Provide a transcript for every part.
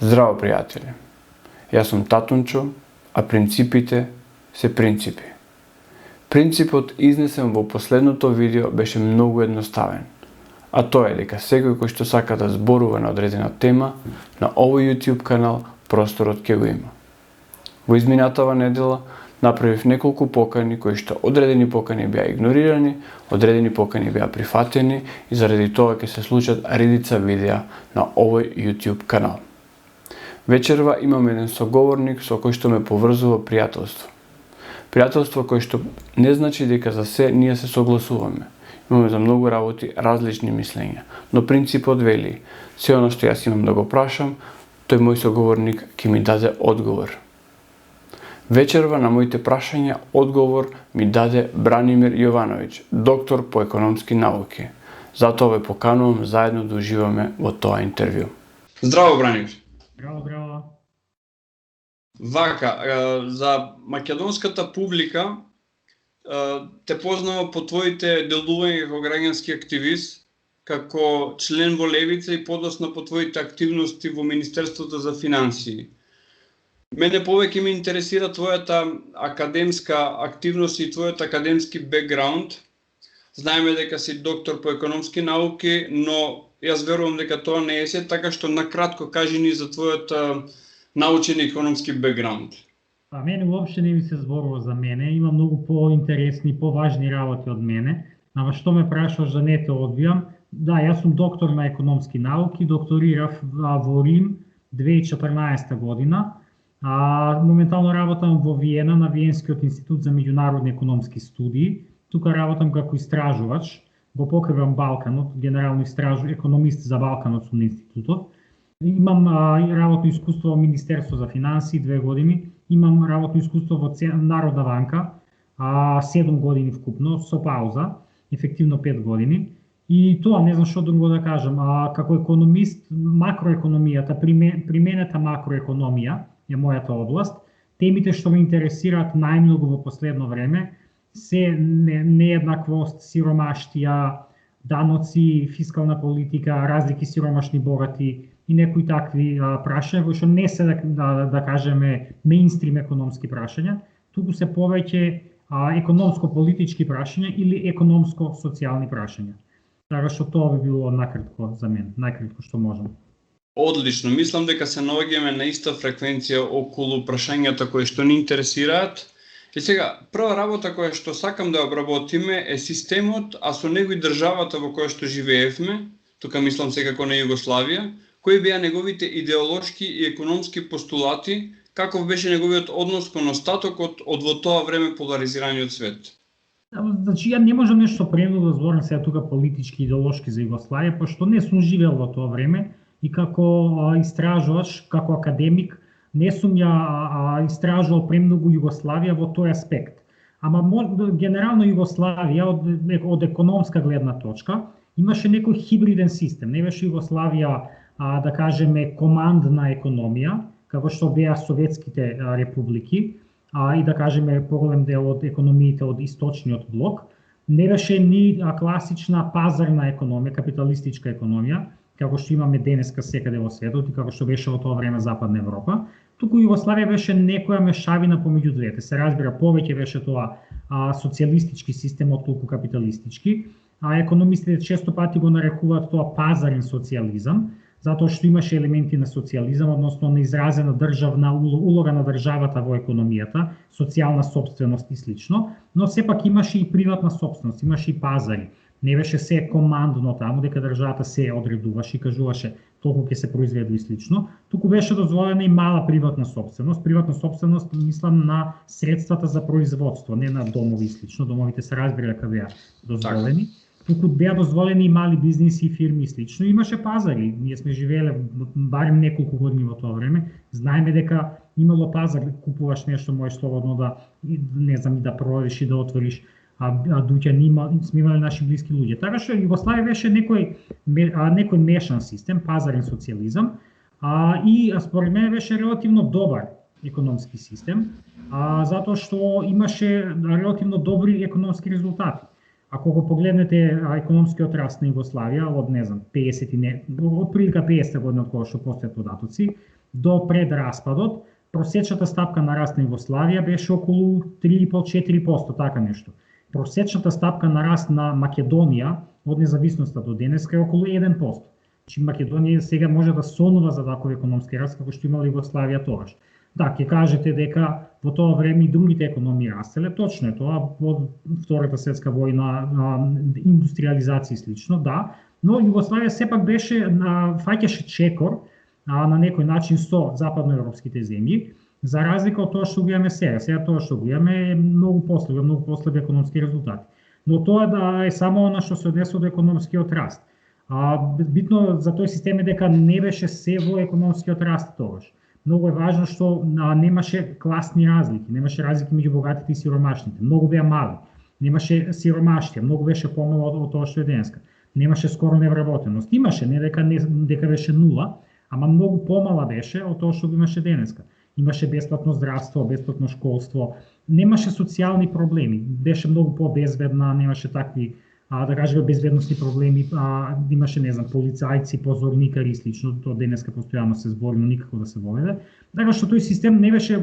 Здраво, пријатели! Јас сум Татунчо, а принципите се принципи. Принципот изнесен во последното видео беше многу едноставен, а тоа е дека секој кој што сака да зборува на одредена тема, на овој YouTube канал просторот ќе го има. Во изминатава недела направив неколку покани кои што одредени покани беа игнорирани, одредени покани беа прифатени и заради тоа ќе се случат редица видеа на овој YouTube канал. Вечерва имам еден соговорник со кој што ме поврзува пријателство. Пријателство кој што не значи дека за се ние се согласуваме. Имаме за многу работи различни мислења, но принципот вели: се оно што јас имам да го прашам, тој мој соговорник ќе ми даде одговор. Вечерва на моите прашања одговор ми даде Бранимир Јовановиќ, доктор по економски науки. Затоа ве поканувам заедно да уживаме во тоа интервју. Здраво, Бранимир! Браво. Вака, за македонската публика те познава по твоите делувања како граѓански активист, како член во Левица и подоцна по твоите активности во Министерството за финансии. Мене повеќе ме интересира твојата академска активност и твојот академски бекграунд. Знаеме дека си доктор по економски науки, но јас верувам дека тоа не е се, така што накратко кажи ни за твојот научен економски бекграунд. Мене уопште не ми се зборува за мене, има многу поинтересни, поважни работи од мене, ама што ме прашуваш да не те одбијам? Да, јас сум доктор на економски науки, докторирав во Рим 2014 година. Моментално работам во Виена на Виенскиот институт за меѓународни економски студии. Тука работам како истражувач, го покривам Балканот, генерално економист за Балканот сум на институтот. Имам работно искуство во Министерство за финансии 2 години, имам работно искуство во Народна банка 7 години вкупно, со пауза, ефективно 5 години. И тоа не знам што друго да кажам, како економист, макроекономијата, применета макроекономија е мојата област. Темите што ме интересираат најмногу во последно време се нееднаквост, сиромаштија, даноци, фискална политика, разлики сиромашни богати и некои такви прашања кои што не се да кажеме меинстрим економски прашања, туку се повеќе економско-политички прашања или економско-социјални прашања. Така што тоа би било накратко за мен, најкратко што можам. Одлично, мислам дека се наоѓаме на иста фреквенција околу прашањата кои што ни интересираат. И сега, прва работа која што сакам да обработиме е системот, а со него и државата во која што живеевме, тука мислам секако на Југославија, кои беа неговите идеолошки и економски постулати, каков беше неговиот однос кон остатокот од во тоа време поларизираниот свет. Значи, ја не можам нешто премногу да зборам сега тука политички, идеолошки за Југославија, пошто не сум живеел во тоа време и како истражувач, како академик, не сум ја истражувал премногу Југославија во тој аспект. Ама генерално Југославија од економска гледна точка имаше некој хибриден систем. Не беше Југославија да кажеме командна економија, како што беа советските републики, и да кажеме поголем дел од економиите од источниот блок, не беше ни класична пазарна економија, капиталистичка економија, како што имаме денеска секаде во светот и како што беше во тоа време Западна Европа, туку Југославија беше некоја мешавина помеѓу двете. Се разбира, повеќе беше тоа социјалистички систем отколку капиталистички, економистите често пати го нарекуваат тоа пазарен социјализам, затоа што имаше елементи на социјализам, односно на изразена државна улога на државата во економијата, социјална сопственост и слично, но сепак имаше и приватна сопственост, имаше и пазари. Не беше се командно таму, дека државата се одредуваше и кажуваше толку ќе се произведе и слично, туку беше дозволена и мала приватна сопственост. Приватна сопственост мислам на средствата за производство, не на домови и слично. Домовите се разбира дека беа дозволени. Туку беа дозволени и мали бизниси и фирми и слично. Имаше пазари. Ние сме живееле барем неколку години во тоа време. Знаеме дека имало пазар, купуваш нешто, можеш слободно да не знам и да провериш и да отвориш дуќа, сме имали наши блиски луѓе. Така што Југославија беше некој мешан систем, пазарен социјализам, и според мене беше релативно добар економски систем, затоа што имаше релативно добри економски резултати. Ако го погледнете економскиот раст на Југославија од, не знам, 50 и не, од прилика 50 година од кога што постојат податоци, до пред распадот, просечната стапка на раст на Југославија беше околу 3,5-4%, така нешто. Просечната стапка на раст на Македонија од независноста до денеска е околу 1%. Значи Македонија сега може да сонува за таков економски раст како што имала Југославија тогаш. Да, ќе кажете дека во тоа време и другите економии растеле, точно е тоа, од Втората светска војна, индустриализација и слично, да, но Југославија сепак беше фаќаше чекор на некој начин со западноевропските земји, за разлика од тоа што го имаме сега. Сега тоа што го имаме е многу послаби економски резултати. Но тоа да е само она што се однесува до економскиот раст. Битно за тој систем е дека не беше се во економскиот раст тогаш. Многу е важно што немаше класни разлики, немаше разлики меѓу богатите и сиромашните. Многу беа мали. Немаше сиромаштија, многу беше помало од тоа што е денеска. Немаше скоро невработеност. Имаше, не дека беше нула, ама многу помала беше од тоа што го имаше денеска. Имаше бесплатно здравство, бесплатно школство, немаше социјални проблеми, беше многу побезбедна, немаше такви да кажеме безбедносни проблеми, имаше не знам полицајци, позорникари и слично, тоа денеска постојано се збори, но никако да се воведе. Така што тој систем не беше,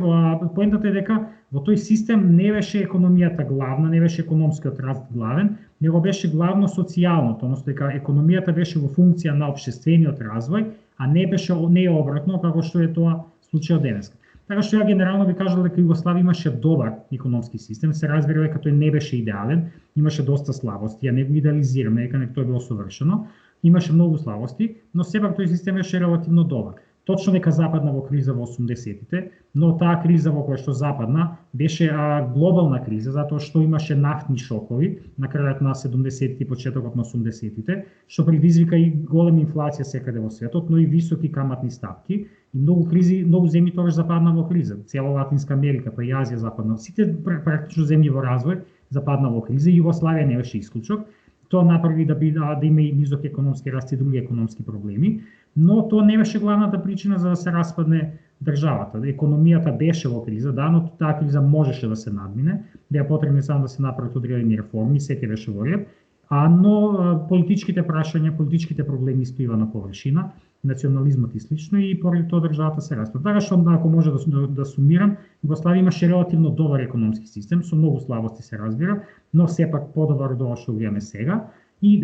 поентата е дека во тој систем не беше економијата главна, не беше економскиот раст главен, него беше главно социјалното, односно дека економијата беше во функција на општествениот развој, а не беше обратно како што е тоа случајот денеска. Така што ја генерално би кажал дека Југославија имаше добар економски систем, се разбира дека тој не беше идеален, имаше доста слабости, ја не го идеализираме дека тоа е било совршено, имаше многу слабости, но сепак тој систем беше релативно добар. Точно дека западна во криза во 80-тите, но таа криза во која што западна беше глобална криза, затоа што имаше нафтни шокови на крајот на 70-тите и почетокот на 80-тите, што предизвика и голема инфлација секаде во светот, но и високи каматни стапки. И многу земји тогаш западна во криза. Цела Латинска Америка, па и Азија западна. Сите практично земји во развој западна во криза. Југославија не беше исклучок. Тоа направи да има и низок економски раст и други економски проблеми, но тоа не беше главната причина за да се распадне државата. Економијата беше во криза, да, но таа криза можеше да се надмине, беа потребни само да се направат одредени реформи, сите беше во ред, но политичките прашања, политичките проблеми исплива на површина, национализмот и слично, и поради тоа државата се распад. Така што ако може да сумирам, Југославија имаше релативно добар економски систем, со многу слабости се разбира, но сепак подобар од ова што го имаме сега. И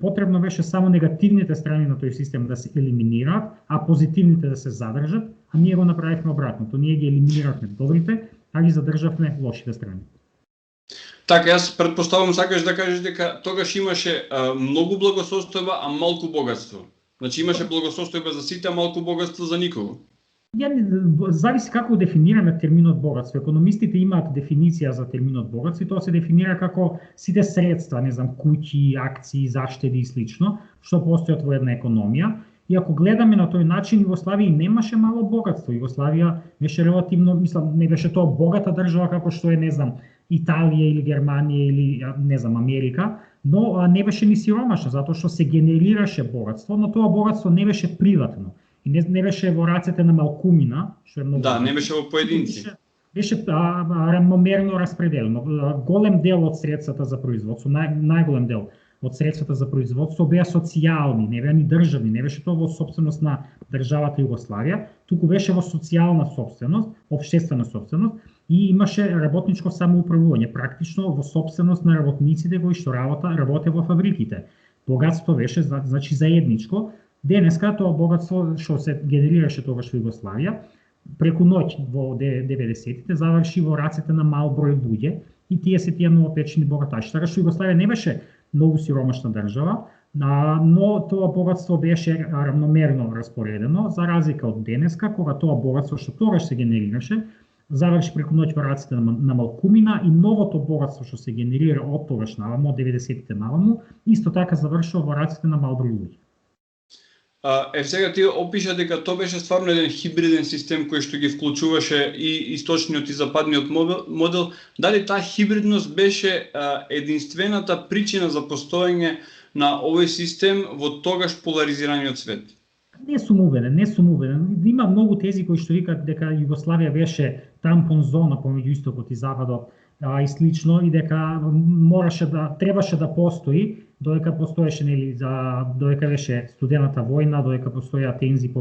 потребно беше само негативните страни на тој систем да се елиминираат, а позитивните да се задржат, а ние го направивме обратното. Ние ги елиминиравме добрите, а ги задржавме лошите страни. Така, јас претпоставувам сакаш да кажеш дека тогаш имаше многу благосостојба, а малку богатство. Значи имаше благосостојба за сите, а малку богатство за никого. Зависи како дефинираме терминот богатство. Економистите имаат дефиниција за терминот богатство и тоа се дефинира како сите средства, не знам, куќи, акции, заштеди и слично, што постојат во една економија. И ако гледаме на тој начин, Југославија немаше мало богатство. Југославија беше релативно, мислам, не беше тоа богата држава како што е, не знам, Италија или Германија или, не знам, Америка, но не беше ни сиромашна, затоа што се генерираше богатство, но тоа богатство не беше приватно. И не беше во рацете на малкумина, што е многу. Да, не беше во поединци. Беше равномерно распределено. Голем дел од средствата за производство, најголем дел од средствата за производство беа социјални, не беа ни државни, не беше тоа во собственост на државата Југославија, туку беше во социјална собственост, општествена собственост и имаше работничко самоуправување, практично во собственост на работниците кои што работе во фабриките. Богатство беше значи заедничко. Денеска тоа богатство што се генерираше тогаш во Југославија преку ноќ во 90-тите заврши во рацете на мал број луѓе и тие се тие новопечени богаташи. Така што Југославија не беше многу сиромашна држава, но тоа богатство беше равномерно распоредено, за разлика од денеска, кога тоа богатство што тогаш се генерираше, заврши преку ноќ во рацете на малкумина и новото богатство што се генерира од тогаш наваму, од 90-тите наваму, исто така завршува во рацете на мал број луѓе. Сега ти опиша дека тоа беше стварно еден хибриден систем кој што ги вклучуваше и источниот и западниот модел. Дали таа хибридност беше единствената причина за постоење на овој систем во тогаш поларизираниот свет? Не сум убеден. Има многу тези кои што викаат дека Југославија беше тампон зона помеѓу истокот и западот и слично, и дека требаше да постои додека постоеше додека беше студената војна, додека постоја тензии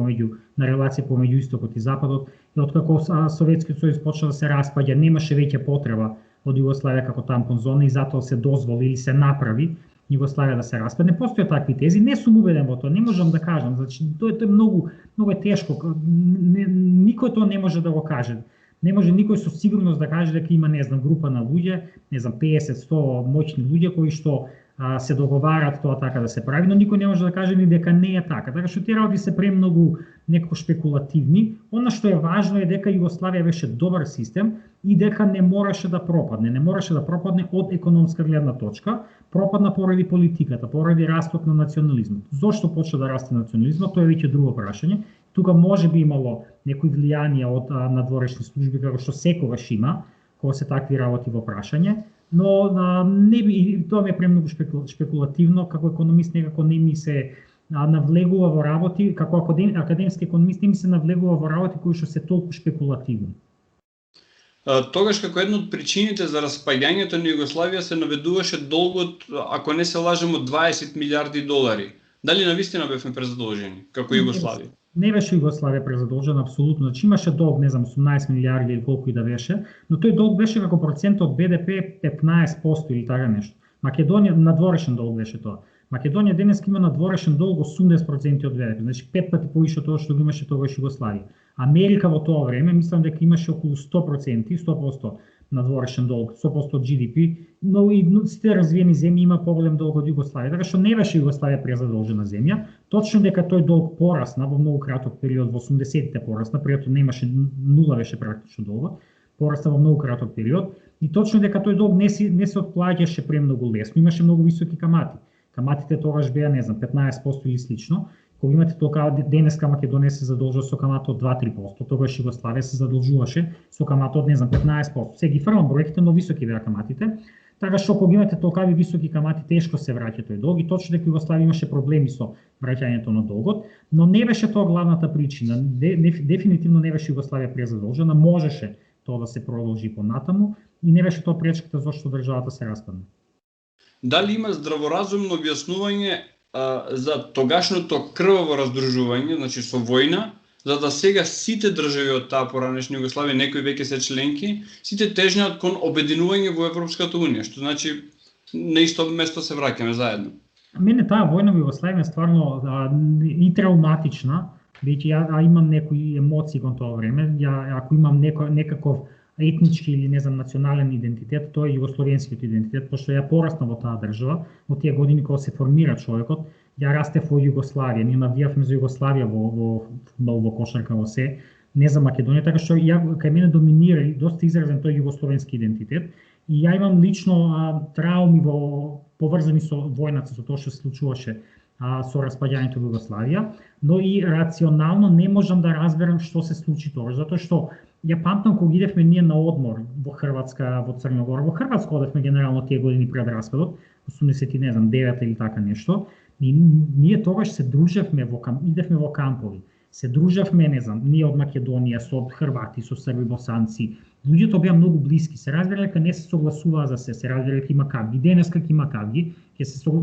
на релација помеѓу истокот и западот, и откако Советскиот сојуз почна да се распаѓа, немаше веќе потреба од Југославија како тампон зона и затоа се дозволи или се направи Југославија да се распадне. Постојат такви тези, не сум убеден во тоа, не можам да кажам, значи тоа е многу е тешко. Никој тоа не може да го каже. Не може никој со сигурност да каже дека има, група на луѓе, 50-100 моćни луѓе кои што се договарат тоа така да се прави, но никој не може да каже ни дека не е така. Така што тие работи се премногу некако шпекулативни. Она што е важно е дека Југославија беше добар систем и дека не мораше да пропадне. Не мораше да пропадне од економска гледна точка, пропадна поради политиката, поради растот на национализмот. Зошто почна да расте национализмот, тоа е веќе друго прашање. Тука може би имало некои влијанија од надворешни служби, како што секогаш има, кога се такви работи во прашање, но не би, тоа ми е премногу шпекулативно, како економист некако не ми се навлегува во работи, како академски економист не ми се навлегува во работи кои што се толку шпекулативни. Тогаш како една од причините за распаѓањето на Југославија се наведуваше долгот, ако не се лажем, од 20 милиарди долари. Дали навистина бевме презадолжени како Југославија? Не беше Југославија презадолжена апсолутно. Значи имаше долг, 18 милиарди или колку и да беше, но тој долг беше како процент од БДП 15% или така нешто. Македонија надворешен долг беше тоа. Македонија денес има надворешен долг 80% од БДП, значи 5 пати повише од тоа што го имаше тогаш Југославија. Америка во тоа време мислам дека имаше околу 100% надворешен долг, 100% од GDP, но и сите развиени земји има поголем долг од Југославија, така што не беше Југославија презадолжена земја. Точно дека тој долг порасна во многу краток период, во 80-те порасна, пријатно немаше нула беше практично долгот, порасна во многу краток период, и точно дека тој долг не се отплаќаше премногу лесно, имаше многу високи камати. Каматите тогаш беа, 15% или слично. Кога имате толка, денеска Македонија се задолжува со камата од 2-3%, тогаш Југославија се задолжуваше со камата од 15%. Се ги фрлам бројките, но високи беа каматите. Така што кога имате толкави високи камати, тешко се враќа тој долг и точно дека Југославија имаше проблеми со враќањето на долгот, но не беше тоа главната причина. Дефинитивно не беше Југославија презадолжена, можеше тоа да се продолжи понатаму и не беше тоа пречката зашто државата се распадна. Дали има здраворазумно објаснување за тогашното крваво раздружување, значи со војна, за да сега сите држави од таа поранешна Југославија, некои веќе се членки, сите тежнат кон обединување во Европската унија, што значи на исто место се враќаме заедно. Мене таа војна во Југославија е стварно и травматична, веќе ја имам некои емоции кон тоа време, ако имам некаков етнички или национален идентитет, тоа е југословенскиот идентитет, пошто ја порасна во таа држава, во тие години кога се формира човекот, ја растев во Југославија, ние навијавме за Југославија во фудбал, во кошарка, во се, не за Македонија, така што кај мене доминира и доста изразен тој југословенски идентитет и ја имам лично трауми поврзани со војната, со тоа што се случуваше со распаѓањето во Југославија, но и рационално не можам да разберам што се случи тоа, затоа што ја памтам кога идевме ние на одмор во Хрватска, во Црногора, во Хрватска одевме генерално тие години пред распадот, 89 или така нешто, и ние тогаш се дружевме идевме во кампови. Се дружевме, ние од Македонија со хрвати, со срби, босанци. Луѓето беа многу блиски, се разбира дека не се согласуваа за се разбира дека има кавги. Денеска ќе има кавги,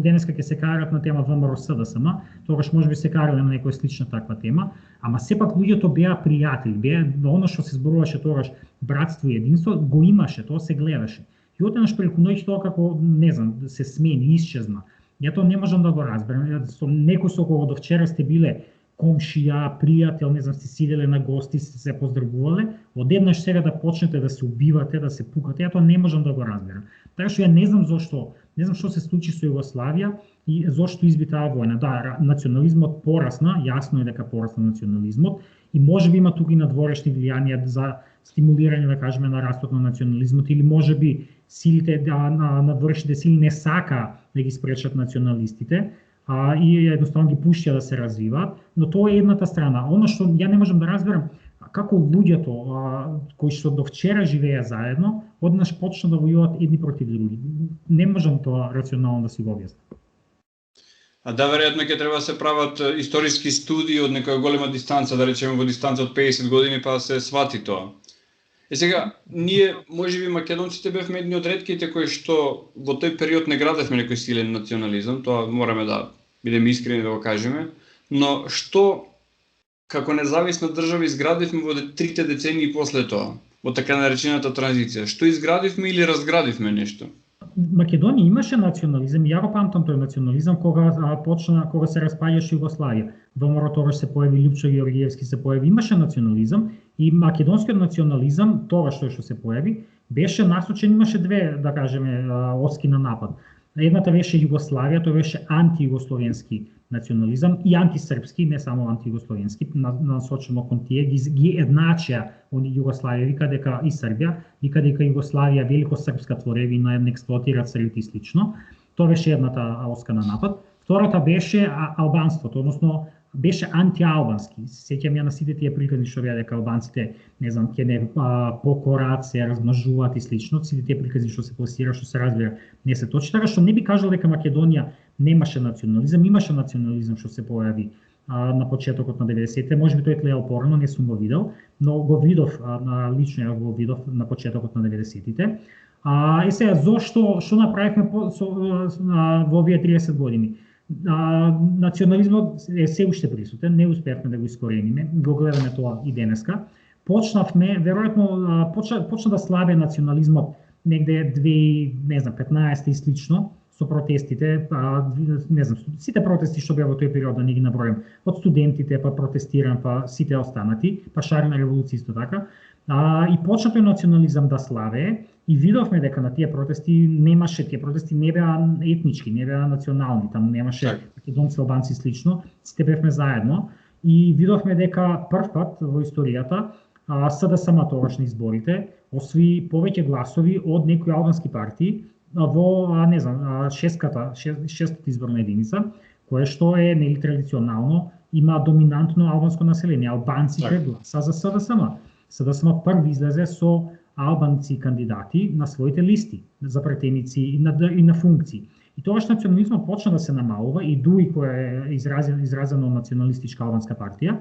денеска ќе се карат на тема ВМРО СДСМ, тогаш можеби се карале на некоја слична таква тема, ама сепак луѓето беа пријатели, беа она што се зборуваше тогаш братство и единство, го имаше, тоа се гледаше. И одеднаш преку ноќ тоа како, се смени, исчезна. Ја тоа не можам да го разберам. Со некој со кого до вчера сте биле комшија, пријател, сте сиделе на гости, сте се поздравувале, одеднаш сега да почнете да се убивате, да се пукате, ја тоа не можам да го разберам. Така што ја не знам зошто, не знам што се случи со Југославија и зошто изби таа војна. Да, национализмот порасна, јасно е дека порасна национализмот и можеби има тука и надворешни влијанија за стимулирање, да кажеме, на растот на национализмот или можеби силите надворешните сили не сака да ги спречат националистите, и едноставно ги пуштија да се развиваат, но тоа е едната страна. Она што ја не можам да разберам, како луѓето кои што до вчера живееа заедно, однаш почна да војуваат едни против други. Не можам тоа рационално да си го објаснам. Да, веројатно ќе треба да се прават историски студии од некоја голема дистанца, да речеме во дистанца од 50 години, па да се свати тоа. Сега, ние, можеби македонците бевме едни од ретките кои што во тој период не градевме некој силен национализам, тоа мораме да бидеме искрени да го кажеме, но што како независна држава изградивме во трите децении после тоа, во така наречената транзиција? Што изградивме или разградивме нешто? Македонија имаше национализам, ја го памтам тој национализам кога се распаѓаше Југославија. ВМРО тогаш се појави, Лјупчо Георгиевски се појави, имаше национализам и македонскиот национализам, тогаш што се појави, беше насочен, имаше две, да кажеме, оски на напад. Едната беше Југославија, тоа беше антијугословенски национализам и антисрпски, не само антијугословенски, насочено кон тие, ги едначија они Југославија, вика дека и Србија, вика дека Југославија великосрпска творевина, не експлоатираат србите и слично. Тоа беше едната оска на напад. Втората беше албанството, односно беше антиалбански. Сеќам ја на сите тие приказни што беа дека албанците, не знам, ќе не покорат, се размножуваат и слично. Сите тие приказни што се пласира, што се разбира, не се точни. Така што не би кажал дека Македонија немаше национализам, имаше национализам што се појави на почетокот на 90-те. Можеби тој тлеел порано, не сум го видел, но го видов, лично ја го видов на почетокот на 90-тите. И сега, зошто, што направивме во овие 30 години? Национализмот е се уште присутен, не успеавме да го искорениме, го гледаме тоа и денеска. Почнавме, веројатно, почна да слабе национализмот негде 2015 и слично, со протестите, не знам, сите протести што беа во тој период, да не ги набројам, од студентите, па протестиран, па сите останати, па шарена револуција исто така, и почна тој национализам да слабее, и видовме дека на тие протести немаше, тие протести не беа етнички, не беа национални, таму немаше македонци, албанци слично, сите бевме заедно, и видовме дека прв пат во историјата СДСМ тогаш на изборите освои повеќе гласови од некои албански партии во, не знам, шестата изборна единица, кое што е нели традиционално, има доминантно албанско население. Албанците гласа за СДСМ. СДСМ први излезе со албанци кандидати на своите листи за претеници и на функции. И тогаш национализмот почна да се намалува и ДУИ, која е изразено националистичка албанска партија,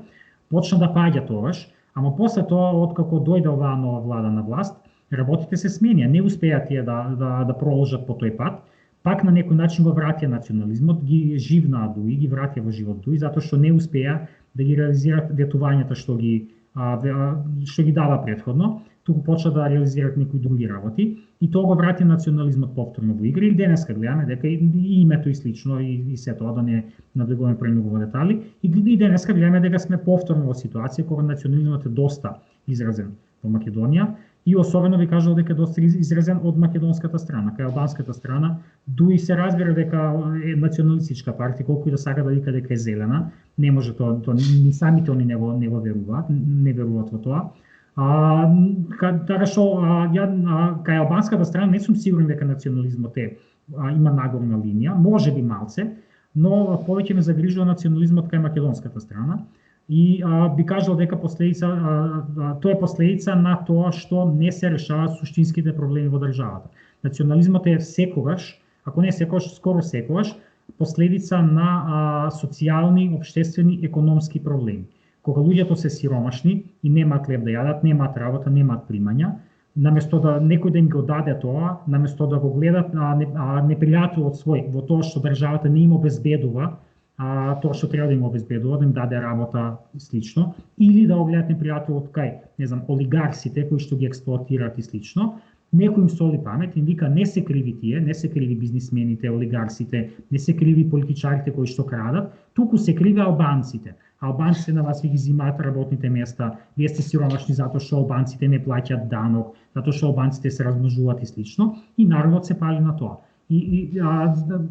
почна да паѓа тогаш, ама после тоа, откако дојде оваа нова влада на власт, работите се сменија, не успеа тие да продолжат по тој пат, пак на некој начин го вратија национализмот, ги живнаа ДУИ, ги вратија во живот ДУИ, затоа што не успеа да ги реализираат ветувањата што ги дава претходно, туку почна да реализираат некои други работи и тоа го врати национализмот повторно во игра. И денеска гледаме дека и името и слично и се тоа, да не навлегуваме премногу во детали, и денеска гледаме дека сме повторно во ситуација кога национализмот е доста изразен во Македонија и особено ви кажал дека доста изразен од македонската страна. Кај албанската страна дуи се разбира дека е националистичка партија, колку и да сака да вика дека е зелена, не може тоа, ни самите они не го веруваат, не веруваат во тоа. Така што кај албанската страна не сум сигурен дека национализмот има нагорна линија, може би малце, но повеќе ме загрижува национализмот кај македонската страна. И би кажал дека тоа е последица на тоа што не се решаваат суштинските проблеми во државата. Национализмот е секогаш, ако не секогаш, скоро секогаш, последица на социјални, општествени, економски проблеми. Кога луѓето се сиромашни и немаат леб да јадат, немаат работа, немаат примања, наместо да некој да им го даде тоа, наместо да го гледат непријателот свој во тоа што државата не им обезбедува, тоа што треба да им обезбедува, да им даде работа и слично, или да го гледат непријателот кај, не знам, олигарсите кои што ги експлоатираат и слично, некој им соли памет и вика не се криви тие, не се криви бизнисмените, олигарсите, не се криви политичарите кои што крадат, туку се криви албанците. Албанците на вас ви ги зимаат работните места, вие сте сиромашни затоа што албанците не плаќаат данок, затоа што албанците се размножуваат и слично, и народот се пали на тоа.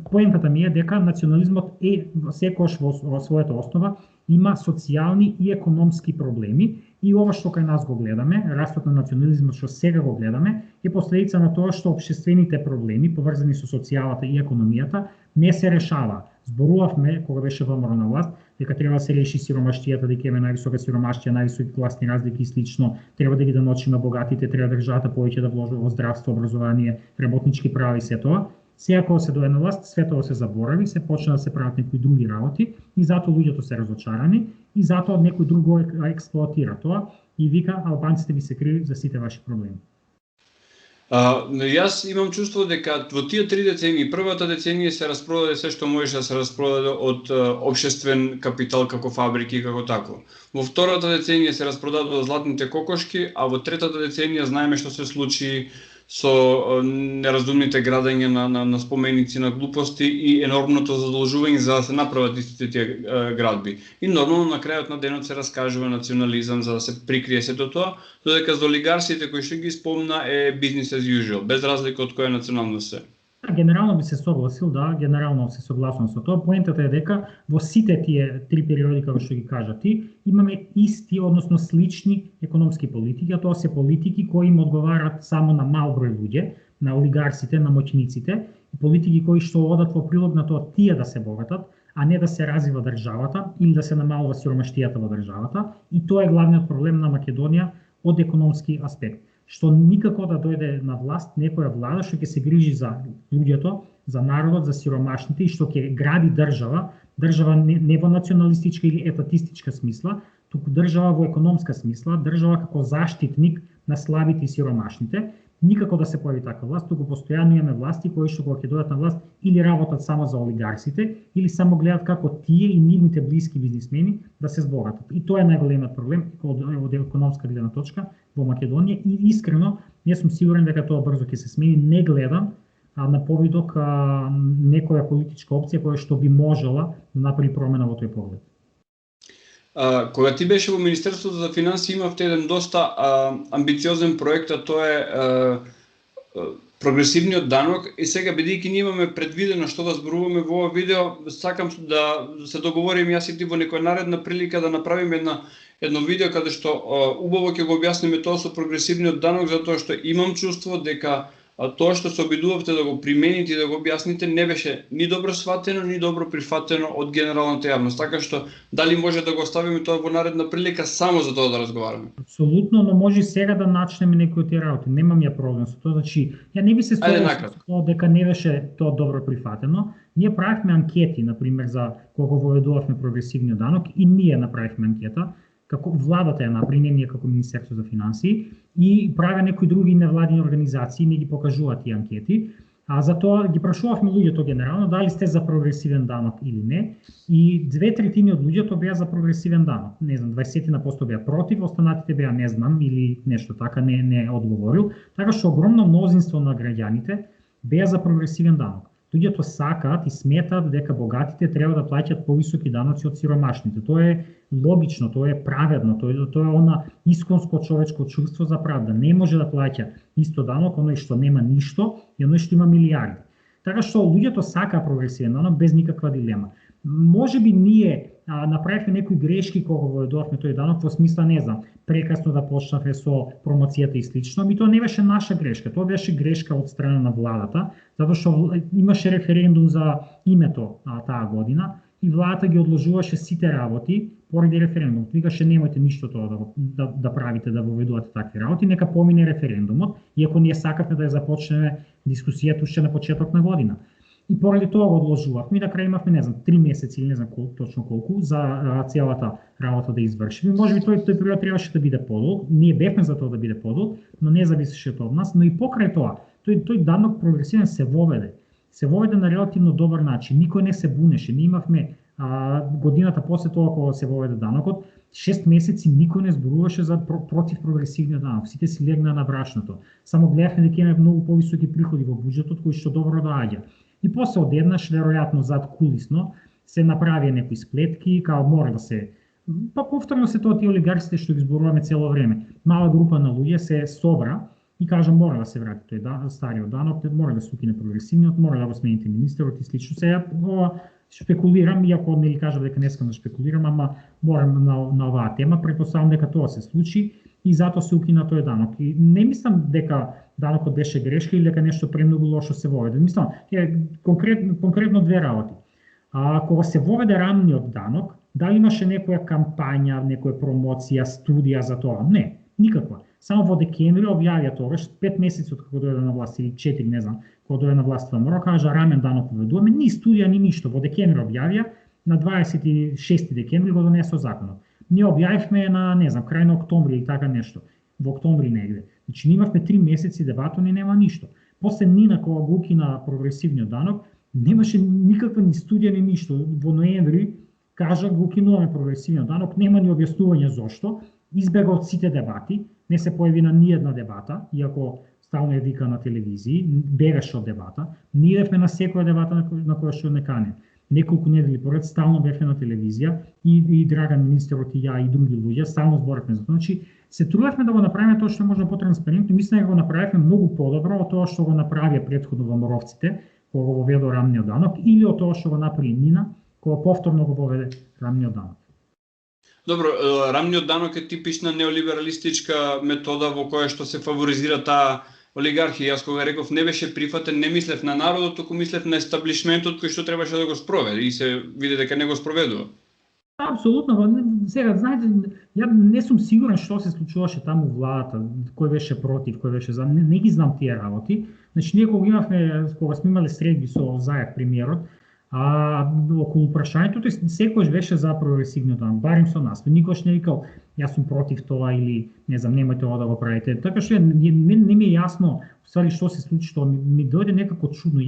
Поентата ми е дека национализмот е секогаш во својата основа има социјални и економски проблеми и ова што кај нас го гледаме, растот на национализмот што сега го гледаме, е последица на тоа што општествените проблеми поврзани со социјалата и економијата не се решава. Зборувавме кога беше ВМРО на власт дека треба да се реши сиромаштијата, дека има највисока сиромаштија, највисоки класни разлики и слично, треба да ги да научиме богатите, треба државата повеќе да вложува во здравство, образование, работнички права и се тоа. Сега кога се дојде на власт, све тоа се заборави, се почна да се прават некои други работи и затоа луѓето се разочарани и затоа некој друго експлоатира тоа и вика албанците ви се криви за сите ваши проблеми. Јас имам чувство дека во тие 3 децении, првата деценија се распродаде се што можеше да се распродаде од општествен капитал како фабрики како тако. Во втората деценија се распродадоа златните кокошки, а во третата деценија знаеме што се случи со неразумните градења на споменици на глупости и енормното задолжување за да се направат истите тие градби. И нормално на крајот на денот се раскажува национализам за да се прикрие сето тоа, додека за олигарсите кои што ги спомна е business as usual, без разлика од која националност се. Генерално би се согласил, да, генерално се согласувам со тоа. Поентата е дека во сите тие 3 периоди како што ги кажа ти, имаме исти, односно слични економски политики, а тоа се политики кои им одговарат само на мал број луѓе, на олигарсите, на моќниците, политики кои што одат во прилог на тоа тие да се богатат, а не да се развива државата или да се намалува сиромаштијата во државата. И тоа е главниот проблем на Македонија од економски аспект. Што никако да дојде на власт некоја влада што ќе се грижи за луѓето, за народот, за сиромашните и што ќе гради држава не во националистичка или етатистичка смисла, туку држава во економска смисла, држава како заштитник на слабите и сиромашните. Никако да се појави таква власт, туку постојано имаме власти кои што кога ќе дојдат на власт или работат само за олигарсите, или само гледат како тие и нивните блиски бизнисмени да се збогатат. И тоа е најголемиот проблем од економска гледна точка во Македонија и искрено не сум сигурен дека тоа брзо ќе се смени. Не гледам на повидок некоја политичка опција која што би можела да направи промена во тој поглед. Кога ти беше во Министерството за финансии имавте еден доста амбициозен проект, а тоа е прогресивниот данок и сега бидејќи ние имаме предвидено што да зборуваме во ова видео, сакам да се договориме јас и ти во некоја наредна прилика да направиме едно видео каде што убаво ќе го објасниме тоа со прогресивниот данок, затоа што имам чувство дека тоа што се обидувавте да го примените и да го објасните не беше ни добро сватено, ни добро прифатено од генералната јавност. Така што дали може да го оставиме тоа во наредна прилика само за тоа да разговараме? Апсолутно, но може и сега да начнеме некои од тие работи. Немам ја проблем со тоа, значи ја не би се согласил со тоа дека не беше тоа добро прифатено. Ние правевме анкети, на пример, за кога воведувавме прогресивниот данок и ние направивме анкета како владата ја направи, не ние како Министерство за финансии, и правеа некои други невладини организации, не ги покажуваат тие анкети, а затоа ги прашувавме луѓето генерално дали сте за прогресивен данок или не, и 2/3 од луѓето беа за прогресивен данок. Не знам, 20% беа против, останатите беа не знам или нешто така, не одговорил, така што огромно мнозинство на граѓаните беа за прогресивен данок. Луѓето сакаат и сметаат дека богатите треба да плаќаат повисоки даноци од сиромашните. Тоа е логично, тоа е праведно, тоа е она исконско човечко чувство за правда. Не може да плаќа исто данок оној што нема ништо и оној што има милиарди. Така што луѓето сакаат прогресивен данок без никаква дилема. Можеби ние направивме некои грешки кога воведувавме тој данок, во смисла не знам, прекасно да почнавме со промоцијата и слично, ми тоа не беше наша грешка, тоа беше грешка од страна на владата, затоа што имаше референдум за името таа година и владата ги одложуваше сите работи поради референдум. Викаше немојте ништо тоа да правите, да воведувате такви работи, нека помине референдумот, иако ние сакавме да ја започнеме дискусијата уште на почеток на година. И поради тоа го одложувавме и на крај имавме, не знам, 3 месеци или не знам точно колку за целата работа да извршиме. Можеби тој период требаше да биде подолг, ние бевме за тоа да биде подолг, но не зависеше од нас, но и покрај тоа, тој данок прогресивен се воведе. Се воведе на релативно добар начин, никој не се бунеше, ние имавме годината после тоа кога се воведе данокот, 6 месеци никој не зборуваше за против прогресивниот данок, сите си легнаа на брашното. Само гледавме дека имаме многу повисоки приходи во буџетот кои што добро доаѓа. И после одеднаш, веројатно зад кулисно, се направи некои сплетки, као мора да се... Па повторно се тоа тие олигарсите што ги зборуваме цело време. Мала група на луѓе се собра и кажа мора да се врати тој стариот данок, мора да се укине прогресивниот, мора да го смените министерот и слично. Сега шпекулирам, иако не ли кажам дека не искам да шпекулирам, ама морам на оваа тема, претпоставам дека тоа се случи и затоа се укина тој данок. И не мислам дека данокот беше грешка или дека нешто премногу лошо се воведе. Мислам, конкретно две работи. Кога се воведе ранниот данок, дали имаше некоја кампања, некоја промоција, студија за тоа? Не, никаква. Само во декември објавија тогаш, 5 месеци од како дојде на власт, или 4, не знам, кога дојде на власт ВМРО, кажа рамен данок воведуваме, ни студија, ни ништо. Во декември објавија, на 26 декември го донесо законот. ние објавивме на, не знам, крај на октомври и така нешто. Во октомври негде. Значи, ние имавме 3 месеци дебатон и нема ништо. После Нина, кога го укина прогресивниот данок, немаше никаква ни студија ни ништо. Во ноември кажа го укинуваме прогресивниот данок, нема ни објаснување зошто, избега од сите дебати, не се појави на ниедна дебата, иако стално ја вика на телевизии, бегаше од дебата. Ние идевме на секоја дебата на која што не канем. Неколку недели поред стално бевме на телевизија и Драган министерот и ја и други луѓе стално зборевме за тоа. Значи се трудевме да го направиме тоа што може потранспарентно, мислам дека го направивме многу подобро од тоа што го направија претходно во Моровците, кога го воведе рамниот данок, или од тоа што го направи Нина, кога повторно го воведе рамниот данок. Добро, рамниот данок е типична неолибералистичка метода во која што се фаворизира таа олигархија. Јас кога реков не беше прифатен, не мислев на народот, туку мислев на естаблишментот кој што требаше да го спроведе и се види дека не го спроведува. Апсолутно, сега знаете, ја не сум сигурен што се случуваше таму владата, кој беше против, кој беше за, не ги знам тие работи. Значи ние кога сме имале средби со Заев премиерот, околу прашањето, тој секојаш беше за прогресивниот данок, барем со нас. Никош не викал јас сум против тоа или не знам, немајте ова да го правите. Така што не ми е јасно ствари што се случи, што ми дојде некако чудно.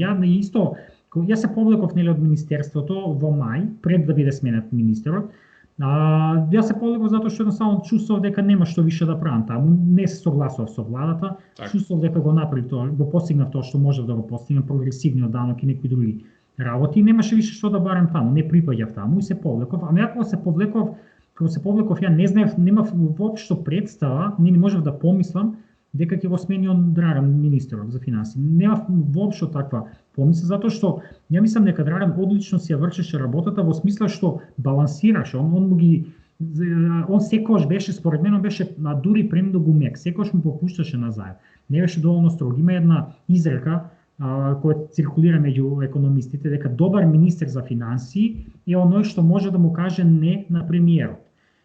Јас се повлеков нели од министерството во мај, пред да биде сменет министерот. Јас се повлеков затоа што едноставно чувствував дека нема што више да правам таму, не се согласував со владата, чувствував дека го направи тоа, го постигнав тоа што можев да го постигнам, прогресивниот данок и некои други работи, немаше више што да барам таму, не припаѓав таму и се повлеков. Ама ја кога се повлеков, ја не знаев, немав воопшто представа, не можев да помислам дека ќе го смени он Драган министерот за финансии. Немав воопшто таква помисла, затоа што ја мислам дека Драган одлично си ја вршеше работата во смисла што балансираше, он секогаш беше, според мен, беше дури премногу мек, секогаш му попушташе на Заев. Не беше доволно строг. Има една изрека која циркулира меѓу економистите, дека добар министер за финансии е оној што може да му каже не на премиерот.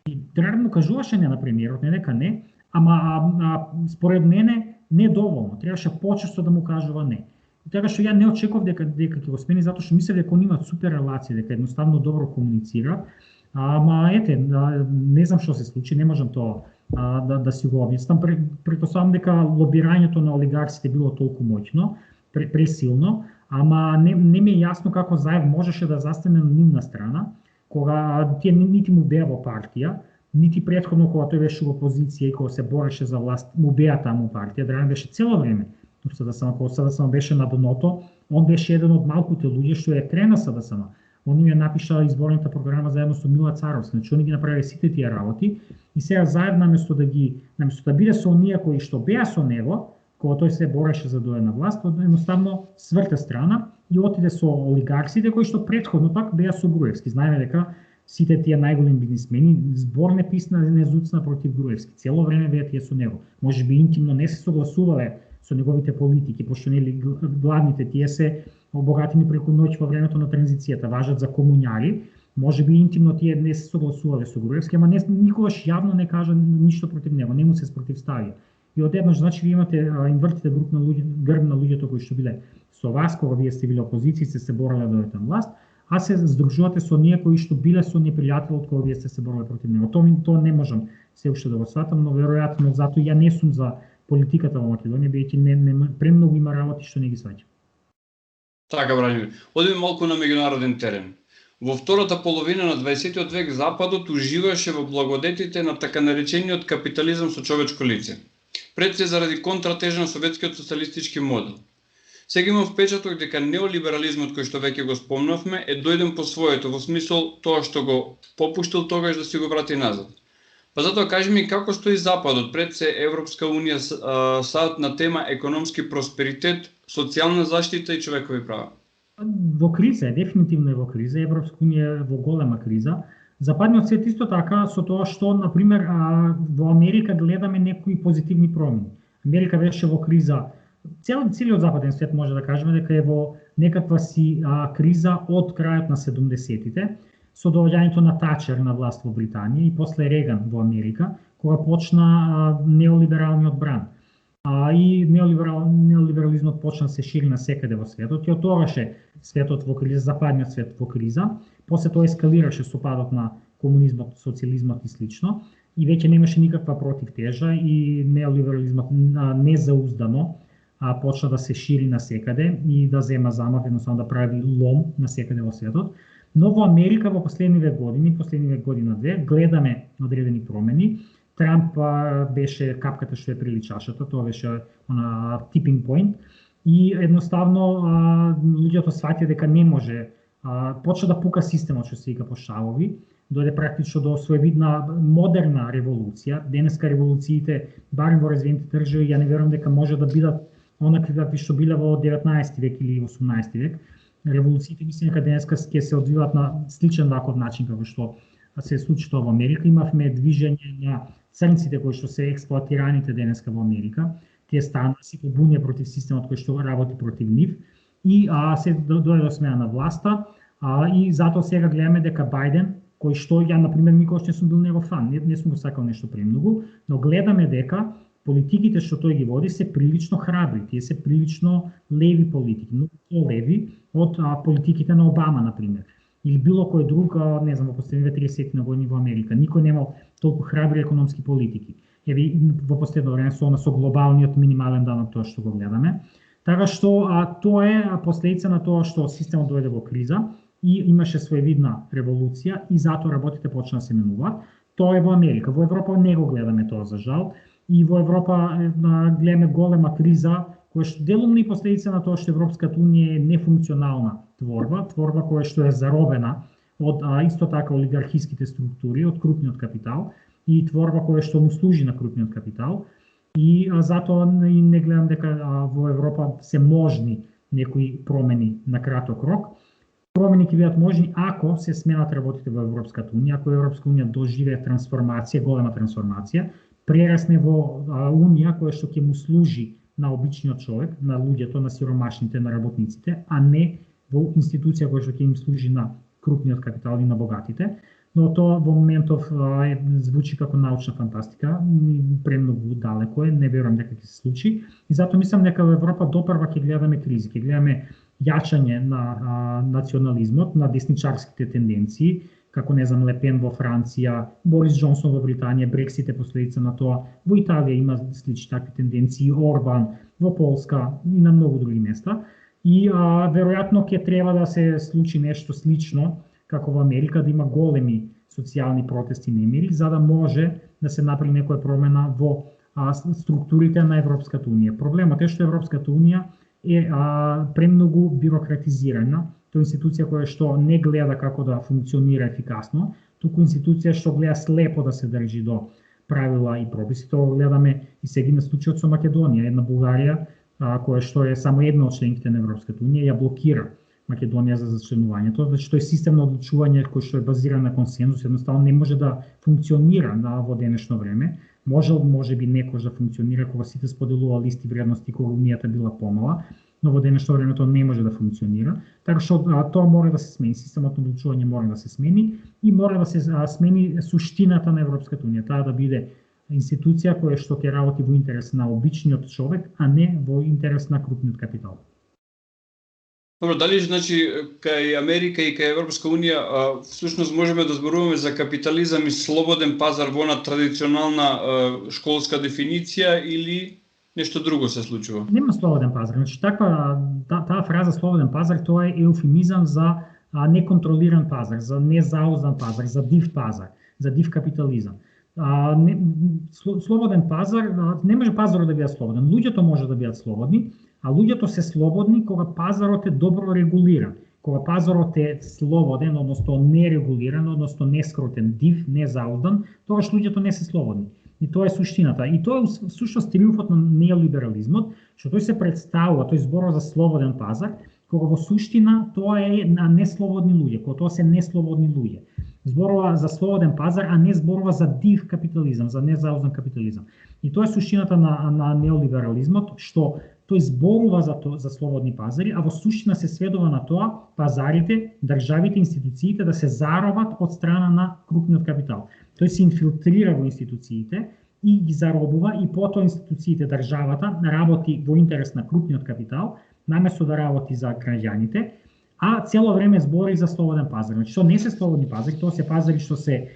И Драган му кажуваше не на премиерот, не дека не, ама според мене не доволно. Требаше почесто да му кажува не. Така што ја не очекував дека ќе го смени, затоа што мислев дека он имаат супер релација, дека едноставно добро комуницира. Ама ете, не знам што се случи, не можам тоа да си го објаснам. Претпоставам дека лобирањето на олигарсите било толку моќно, пресилно, ама не ми е јасно како Заев можеше да застане на нивна страна, кога тие нити му беа во партија, нити претходно кога тој беше во опозиција и кога се бореше за власт, му беа таму партија. Драган беше цело време. Кога СДСМ беше на дното, он беше еден од малкуте луѓе што ја крена СДСМ. Он им ја напиша изборната програма заедно со Мила Царовски, значи они ги направи сите тие работи и сега Заев наместо да биде со оние кои што беа со него, кога тој се бореше за дојде на власт, едноставно сврте страна и отиде со олигарсите кои што претходно пак беа со Груевски. Знаеме дека сите тие најголеми бизнисмени збор не писна, не зуцна против Груевски. Цело време беа тие со него. Можеби интимно не се согласувале со неговите политики, пошто нели гладните тие се обогатени преку ноќ во времето на транзицијата, важат за комуњари. Можеби интимно тие не се согласувале со Груевски, ама никогаш јавно не кажа ништо против него, не му се спротивставија. И одеднаш, значи, ви имате, им вртите грб на луѓето кои што биле со вас, кога вие сте биле опозиција, се бореле да дојдете на власт, а се здружувате со оние кои што биле со непријателот кога вие сте се бореле против него. Тоа не можам се уште да го сватам, но веројатно затоа ја не сум за политиката во Македонија, бидејќи премногу има работи што не ги сваќам. Така, Бранимир. Одиме малку на меѓународен терен. Во втората половина на 20 век Западот уживаше во благодетите на така наречениот капитализам со човечко лице. Пред се заради контратежа на советскиот социјалистички модел. Сега имам впечаток дека неолиберализмот кој што веќе го спомнавме е дојден по своето, во смисол тоа што го попуштил тогаш да си го врати назад. Па затоа кажи ми како стои Западот пред се Европска унија саат на тема економски просперитет, социјална заштита и човекови права. Во криза, дефинитивно е во криза, Европска унија е во голема криза. Западниот свет исто така со тоа што, например, во Америка гледаме некои позитивни промени. Америка беше во криза, целиот западен свет може да кажеме дека е во некаква си криза од крајот на 70-тите, со доаѓањето на Тачер на власт во Британија и после Реган во Америка, кога почна неолибералниот бран. И неолиберализмот почна да се шири насекаде во светот и од тогаш светот во криза, западниот свет во криза. После тоа ескалираше со падот на комунизмот, социјализмот и слично, и веќе немаше никаква противтежа и неолиберализмот незауздано почна да се шири насекаде и да зема замав, едноставно да прави лом насекаде во светот. Но во Америка во последниве година-две, гледаме одредени промени. Трамп беше капката што е прели чашата, тоа беше она tipping point, и едноставно луѓето сваќа дека не може, почна да пука системот што се вика по шавови, дојде практично до своевидна модерна револуција. Денеска револуциите, барем во развиените држави, ја не верувам дека може да бидат онакви какви што биле во 19 век или 18 век. Револуциите мислам дека денеска ќе се одвиваат на сличен ваков начин како што се случи тоа во Америка. Имавме движење на црнците кои што се експлоатираните денеска во Америка. Тие стана се побунија против системот кој што работи против нив и се дојде до смена на власта, и затоа сега гледаме дека Бајден, кој што ја например никогаш не сум бил негов фан, не сум го сакал нешто премногу, но гледаме дека политиките што тој ги води се прилично храбри, тие се прилично леви политики, многу по-леви од политиките на Обама например, или било кој друг, не знам, во последниве 30 години во Америка. Никој немал толку храбри економски политики. Еви во последно време со глобалниот минимален данок, тоа што го гледаме. Така што тоа е последица на тоа што системот дојде во криза и имаше своевидна револуција и затоа работите почна да се менуваат. Тоа е во Америка. Во Европа не го гледаме тоа за жал. И во Европа гледаме голема криза која што делумно и последица на тоа што Европската унија е нефункционална творба која што е заробена од исто така олигархиските структури, од крупниот капитал, и творба која што му служи на крупниот капитал. И затоа и не гледам дека во Европа се можни некои промени на краток рок. Промени ќе бидат можни ако се сменат работите во Европската унија, ако Европска унија доживее трансформација, голема трансформација, прерасне во унија која што ќе му служи на обичниот човек, на луѓето, на сиромашните, на работниците, а не во институција која што ќе им служи на крупниот капитал и на богатите. Но тоа во моментов звучи како научна фантастика, премногу далеко е, не верувам дека ќе се случи. И затоа мислам дека во Европа допрва ќе гледаме кризи, ќе гледаме јачање на национализмот, на десничарските тенденции, како не знам Лепен во Франција, Борис Џонсон во Британија, Брексит е последица на тоа. Во Италија има слични такви тенденции, Орбан во Полска и на многу други места. И веројатно ќе треба да се случи нешто слично како во Америка, да има големи социјални протести немири, за да може да се направи некоја промена во структурите на Европската унија. Проблемот е што Европската унија е премногу бирократизирана. Тоа е институција која што не гледа како да функционира ефикасно, туку институција што гледа слепо да се држи до правила и прописи. Тоа гледаме и сега на случајот со Македонија. Една Бугарија која што е само една од членките на Европската унија ја блокира Македонија за зачленувањето, значи тоа е систем на одлучување кој што е базиран на консензус, едноставно не може да функционира во денешно време. Може би некош да функционира кога сите споделува исти вредности, кога унијата била помала, но во денешно време тоа не може да функционира. Така што тоа мора да се смени, системот на одлучување мора да се смени и мора да се смени суштината на Европската унија, таа да биде институција која што ќе работи во интерес на обичниот човек, а не во интерес на крупниот капитал. Добро, дали значи кај Америка и кај Европска унија всушност можеме да зборуваме за капитализам и слободен пазар во на традиционална школска дефиниција или нешто друго се случува? Нема слободен пазар. Значи таа фраза слободен пазар тоа е еуфемизам за неконтролиран пазар, за незауздан пазар, за див пазар, за див капитализам. Слободен пазар, не може пазарот да биде слободен, луѓето може да бидат слободни, а луѓето се слободни кога пазарот е добро регулиран. Кога пазарот е слободен, односно нерегулиран, односно нескротен, див, незауздан, тогаш луѓето не се слободни. И тоа е суштината. И тоа е всушност триумфот на неолиберализмот, што тој се представува, тој зборува за слободен пазар, кога во суштина тоа е на неслободни луѓе, кога тоа се неслободни луѓе. Зборува за слободен пазар, а не зборува за див капитализам, за незауздан капитализам. И тоа е суштината на неолиберализмот, што тој зборува за слободни пазари, а во суштина се сведува на тоа пазарите, државите, институциите да се заробат од страна на крупниот капитал. Тој се инфилтрира во институциите и ги заробува и потоа институциите, државата работи во интерес на крупниот капитал, наместо да работи за граѓаните, а цело време збори за слободен пазар. Значи, што не се слободни пазари, тоа се пазари што се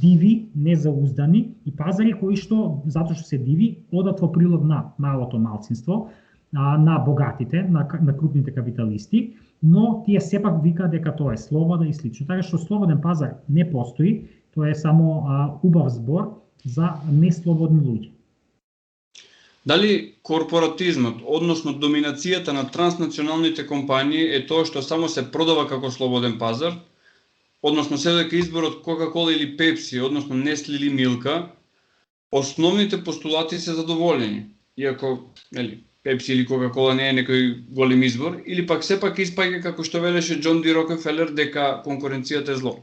диви, незауздани и пазари кои што, затоа што се диви, одат во прилог на малото малцинство, на богатите, на крупните капиталисти, но тие сепак викаат дека тоа е слобода и слично. Така што слободен пазар не постои, тоа е само убав збор за неслободни луѓе. Дали корпоратизмот, односно доминацијата на транснационалните компании е тоа што само се продава како слободен пазар, односно се дека изборот Coca-Cola или Pepsi, односно Nestle или Milka, основните постулати се задоволени, иако Pepsi или Coca-Cola не е некој голем избор, или пак сепак испаѓа како што велеше Џон Ди Рокефелер дека конкуренцијата е зло?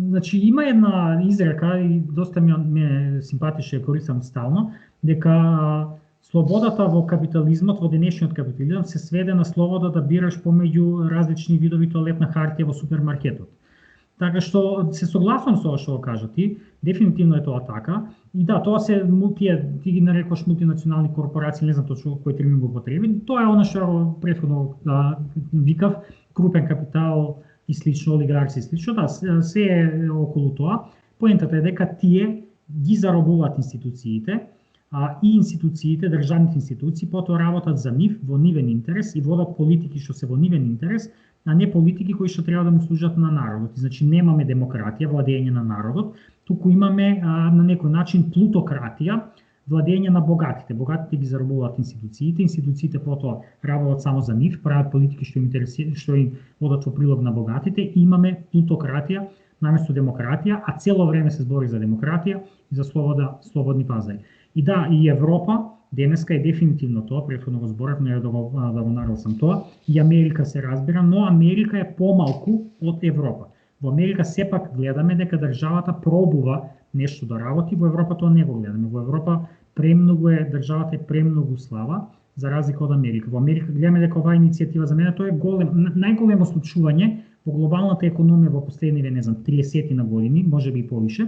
Значи има една изрека и доста ме симпатише, користам стално, дека слободата во капитализмот, во денешниот капитализам се сведе на слобода да бираш помеѓу различни видови тоалетна хартија во супермаркетот. Така што се согласувам со ова што го кажа ти, дефинитивно е тоа така. И да, тоа се ти ги нарекуваш мултинационални корпорации, не знам точно кој термин го употреби. Тоа е она што претходно викав, крупен капитал и слично, олигарси и слично, да, се е околу тоа. Поентата е дека тие ги заробуваат институциите, и институциите, државните институции, потоа работат за нив, во нивен интерес и водат политики што се во нивен интерес, а не политики кои што треба да му служат на народот. Значи немаме демократија, владење на народот, туку имаме на некој начин плутократија, владење на богатите. Богатите ги заробуваат институциите, институциите потоа работат само за нив, прават политики што им што им водат во прилог на богатите, и имаме плутократија наместо демократија, а цело време се збори за демократија и за слободни пазари. И да, и Европа денеска е дефинитивно тоа, претходно го зборав, не да го наросам тоа, и Америка се разбира, но Америка е помалку од Европа. Во Америка сепак гледаме дека државата пробува нешто да работи, во Европа тоа не го гледаме. Во Европа државата е премногу слаба, за разлика од Америка. Во Америка гледаме дека оваа иницијатива за мене тоа е најголемо случување во глобалната економија во последниве, 30 на години, можеби и повише.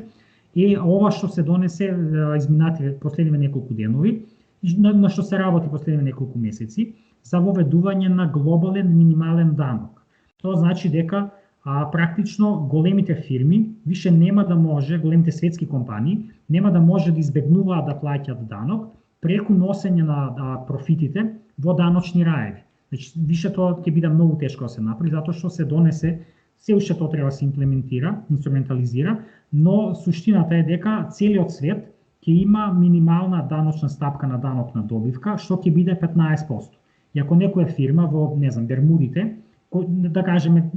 И ова што се донесе изминативе последниве неколку денови, на што се работи последниве неколку месеци, за воведување на глобален минимален данок. Тоа значи дека практично големите фирми више нема да може, големите светски компании, нема да може да избегнуваат да плаќаат данок преку носење на профитите во даночни раеви. Значи, више тоа ќе биде многу тешко да се направи, затоа што се донесе, се уште тоа треба да се имплементира, инструментализира, но суштината е дека целиот свет ќе има минимална даночна стапка на данок на добивка, што ќе биде 15%. И ако некоја фирма во, Бермудите, да кажеме,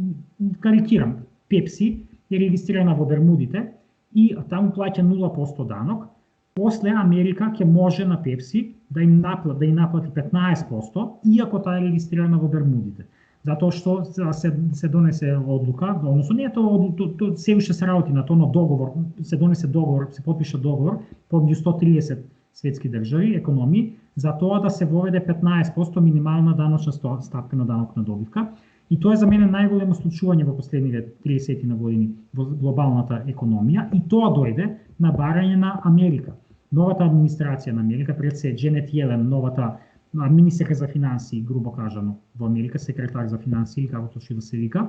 карикирам, Pepsi е регистрирана во Бермудите и таму плаќа 0% данок, после Америка ќе може на Pepsi да им наплати 15%, иако таа е регистрирана во Бермудите. Затоа што се донесе одлука, односно не е тоа се уште се работи на тоа, но договор, се донесе договор, се потпиша договор помеѓу 130 светски држави, економии, за тоа да се воведе 15% минимална даночна стапка на данок на добивка. И тоа е за мене најголемо случување во последниве 30 на години во глобалната економија, и тоа дојде на барање на Америка. Новата администрација на Америка, пред се Дженет Јелен, новата министерка за финансии, грубо кажано, во Америка, секретар за финансии, како точно да се вика,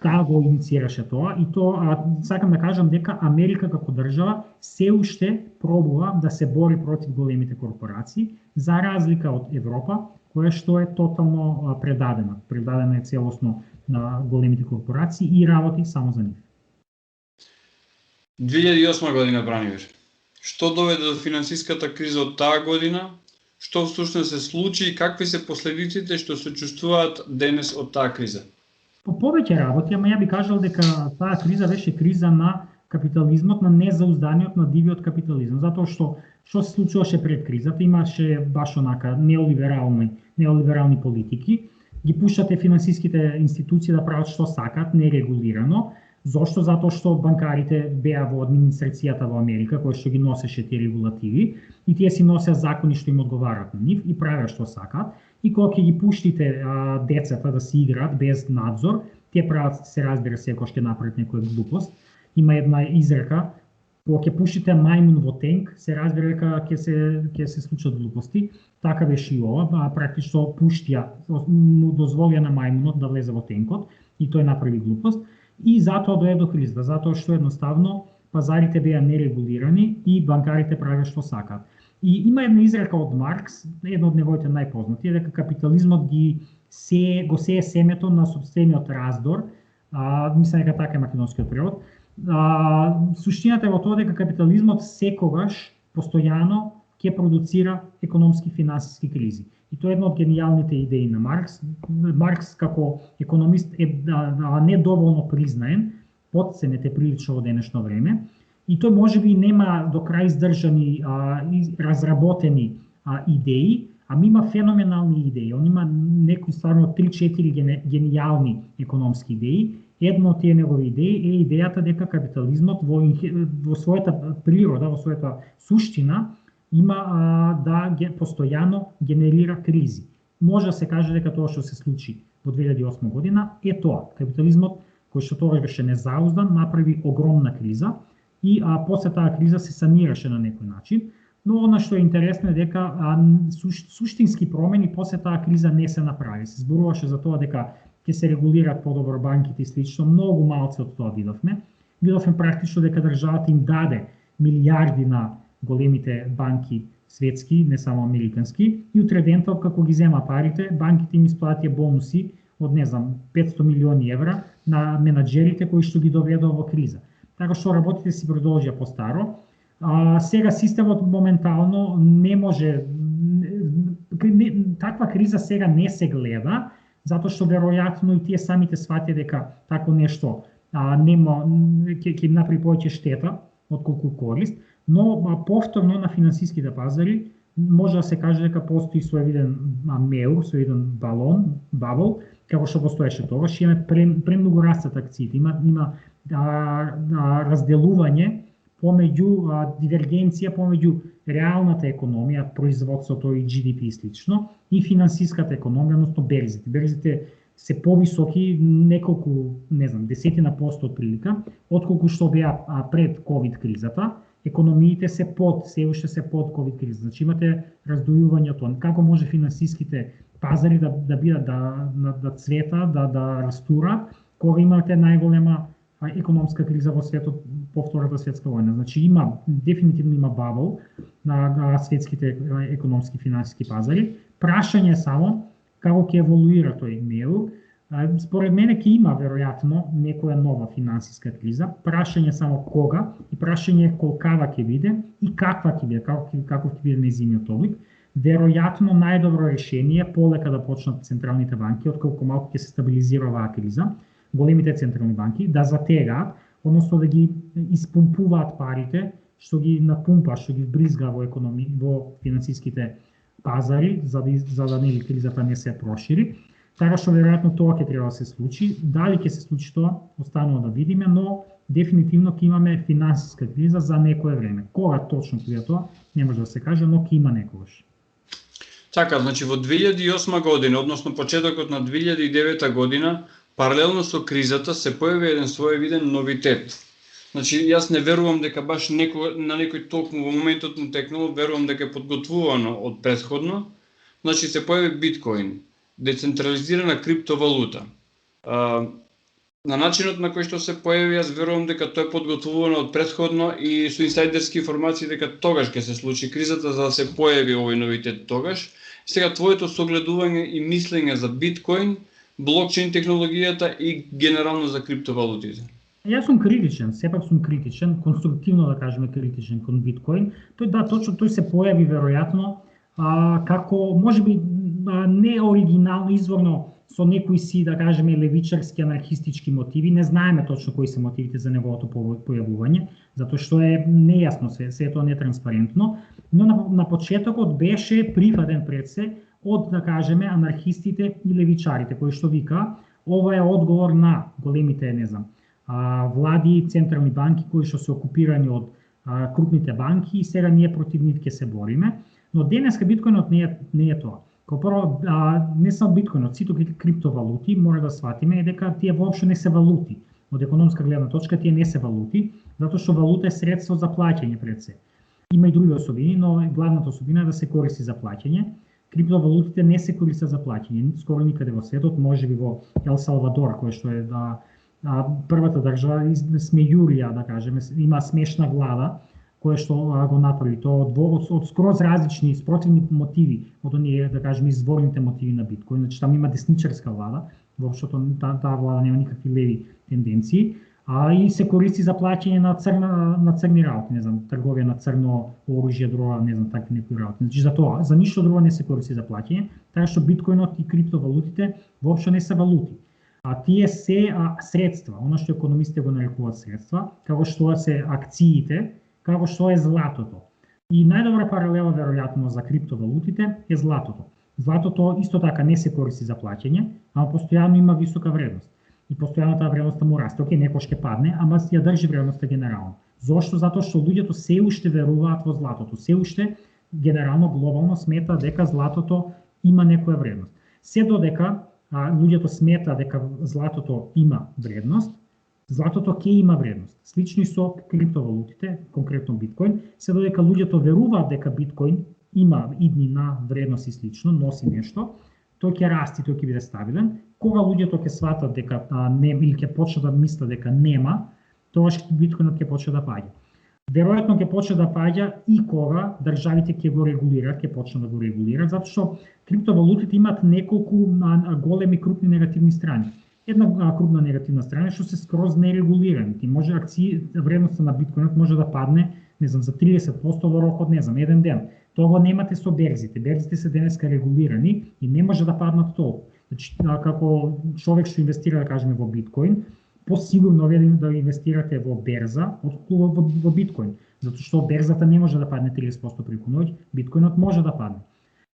таа го инициираше тоа, и тоа, сакам да кажам дека Америка како држава се уште пробува да се бори против големите корпорации, за разлика од Европа, која што е тотално предадена. Предадена е целосно на големите корпорации и работи само за нив. 2008 година, Бранимир. Што доведе до финансиската криза од таа година? Што всушност се случи и какви се последиците што се чувствуваат денес од таа криза? По повеќе работи, ама ја би кажал дека таа криза беше криза на капитализмот, на незаузданиот, на дивиот капитализам, затоа што се случуваше пред кризата, имаше баш онака неолиберални политики, ги пуштате финансиските институции да прават што сакат, нерегулирано. Зошто? Затоа што банкарите беа во администрацијата во Америка, која што ги носеше тие регулативи, и тие си носеа закони што им одговарат на нив и правеа што сакаат. И кога ќе ги пуштите децата да си играат без надзор, тие прават, се разбира се, ако ќе направат некоја глупост. Има една изрека, Кога ќе пуштите мајмун во тенк, се разбира дека ќе се случат глупости. Така беше и ова, практично пуштија, му дозволија на мајмунот да влезе во тенкот и тој направи глупост. И затоа дое до кризата, затоа што едноставно пазарите беа нерегулирани и банкарите правеа што сакаат. И има една изрека од Маркс, една од неговите најпознати, дека капитализмот го сее семето на сопствениот раздор, мислам дека така е македонскиот превод. Суштината е во тоа дека капитализмот секогаш постојано ќе продуцира економски финансиски кризи. И тоа е една од гениалните идеи на Маркс. Маркс како економист е недоволно признаен, потценет е прилично во денешно време, и тој можеби нема до крај издржани и разработени идеи, ами има феноменални идеи. Он има некои стварно 3-4 гениални економски идеи. Една од тие негови идеи е идејата дека капитализмот во својата природа, во својата суштина, има постојано генерира кризи. Може да се каже дека тоа што се случи во 2008 година е тоа. Капитализмот, кој што тогаш беше незауздан, направи огромна криза и после таа криза се санираше на некој начин. Но она што е интересно е дека суштински промени после таа криза не се направи. Се зборуваше за тоа дека ќе се регулираат подобро банките и слично. Многу малци од тоа видовме. Видовме практично дека државата им даде милиарди на големите банки светски, не само американски, и утредентот како ги зема парите, банките им исплатија бонуси од 500 милиони евра на менаџерите кои што ги доведоа во криза. Така што работите си продолжија постаро. Сега системот моментално не може, таква криза сега не се гледа, затоа што веројатно и тие самите сватија дека тако нешто ќе им направи повеќе штета отколку корист, но повторно на финансиските пазари може да се каже дека постои своевиден меур, своевиден бабл, како што постоеше тогаш. Имаме премногу растат акциите, има разделување помеѓу дивергенција помеѓу реалната економија, производството и GDP и слично, и финансиската економија, односно берзите. Берзите се повисоки неколку, десетина % прилика, отколку што беа пред ковид кризата. Економиите се уште се под ковид криза. Значи имате раздојување од тоа. Како може финансиските пазари да бидат да цветат, да растурат, кога имате најголема економска криза во светот по Втората светска војна. Значи дефинитивно има бабл на светските економски финансиски пазари. Прашање е само како ќе еволуира тој меур. Според мене ќе има веројатно некоја нова финансиска криза. Прашање само кога и прашање колкава ќе биде и каква ќе биде, каков ќе биде нејзиниот облик. Веројатно најдобро решение е полека да почнат централните банки, отколку малку ќе се стабилизира оваа криза, големите централни банки да затегаат, односно да ги испумпуваат парите, што ги напумпа, што ги бризга во финансиските пазари, за да кризата не се прошири. Така што веројатно тоа ќе треба да се случи. Дали ќе се случи тоа, останува да видиме, но дефинитивно ќе имаме финансиска криза за некое време. Кога точно ќе биде тоа, не може да се каже, но ќе има некогаш. Така, значи во 2008 година, односно почетокот на 2009 година, паралелно со кризата се појави еден своевиден новитет. Значи, јас не верувам дека баш на некој токму во моментот му текнало, верувам дека е подготвувано од претходно. Значи, се појави биткоин, децентрализирана криптовалута. На начинот на кој што се појави, јас верувам дека тоа е подготвувано од претходно и со инсайдерски информации дека тогаш ќе се случи кризата за да се појави овој новитет тогаш. Сега твоето согледување и мислење за биткоин, блокчейн технологијата и генерално за криптовалутите. Јас сум критичен, сепак сум критичен, конструктивно да кажеме критичен кон биткоин. Точно тој се појави веројатно како можеби не оригинално, изворно со некои си, да кажеме, левичарски анархистички мотиви. Не знаеме точно кои се мотивите за неговото појавување, затоа што е нејасно се тоа нетранспарентно, но на почетокот беше прифатен пред се од, да кажеме, анархистите и левичарите, кои што вика, ова е одговор на големите, влади и централни банки кои што се окупирани од крупните банки и сега ние против нив ќе се бориме. Но денеска биткоинот не е тоа. Како прво, не само биткоинот, сите криптовалути, мора да сватиме дека тие воопшто не се валути. Од економска гледна точка тие не се валути. Затоа што валута е средство за плаќање пред се. Има и други особини, но главната особина е да се користи за плаќање. Криптовалутите не се користат за плаќање, скоро никаде во светот, можеби во Ел Салвадор, кој што е првата држава, сме Јурија, да кажеме, има смешна влада која што го направи тоа од скроз различни спротивни мотиви од оние, да кажеме, изворните мотиви на биткоин. Значи там има десничарска влада, воопшто таа влада нема никакви леви тенденции, и се користи за плаќање на црни работи, не знам, трговија на црно, оружје, дрога, не знам, такви некои работи. Значи за тоа, за ништо друго не се користи за плаќање, така што биткоинот и криптовалутите воопшто не се валути. Тие се средства, она што економистите го нарекуваат средства, како што се акциите, како што е златото. И најдобра паралела веројатно за криптовалутите е златото. Златото исто така не се користи за плаќање, ама постојано има висока вредност. И постојано таа вредност му расте. Океј, некош ќе падне, ама ја држи вредноста генерално. Зошто? Затоа што луѓето се уште веруваат во златото. Се уште генерално глобално смета дека златото има некоја вредност. Се додека луѓето смета дека златото има вредност, златото ќе има вредност. Слично и со криптовалутите, конкретно биткоин, се додека луѓето веруваат дека биткоин има иднина, вредност и слично, носи нешто, тој ќе расти, тој ќе биде стабилен. Кога луѓето ќе сватат дека нема или ќе почнат да мислат дека нема, тогаш биткоинот ќе почне да паѓа. Веројатно ќе почне да паѓа и кога државите ќе го регулираат, ќе почнат да го регулираат, затоа што криптовалутите имаат неколку големи крупни негативни страни. Една крупна негативна страна е што се скроз нерегулирани. Ти може вредноста на биткоинот може да падне, не знам, за 30% во рок од, не знам, еден ден. Тоа го немате со берзите. Берзите се денеска регулирани и не може да паднат толку. Значи, како човек што инвестира, да кажеме, во биткоин, посигурно е да инвестирате во берза отколку во биткоин, затоа што берзата не може да падне 30% преку ноќ, биткоинот може да падне.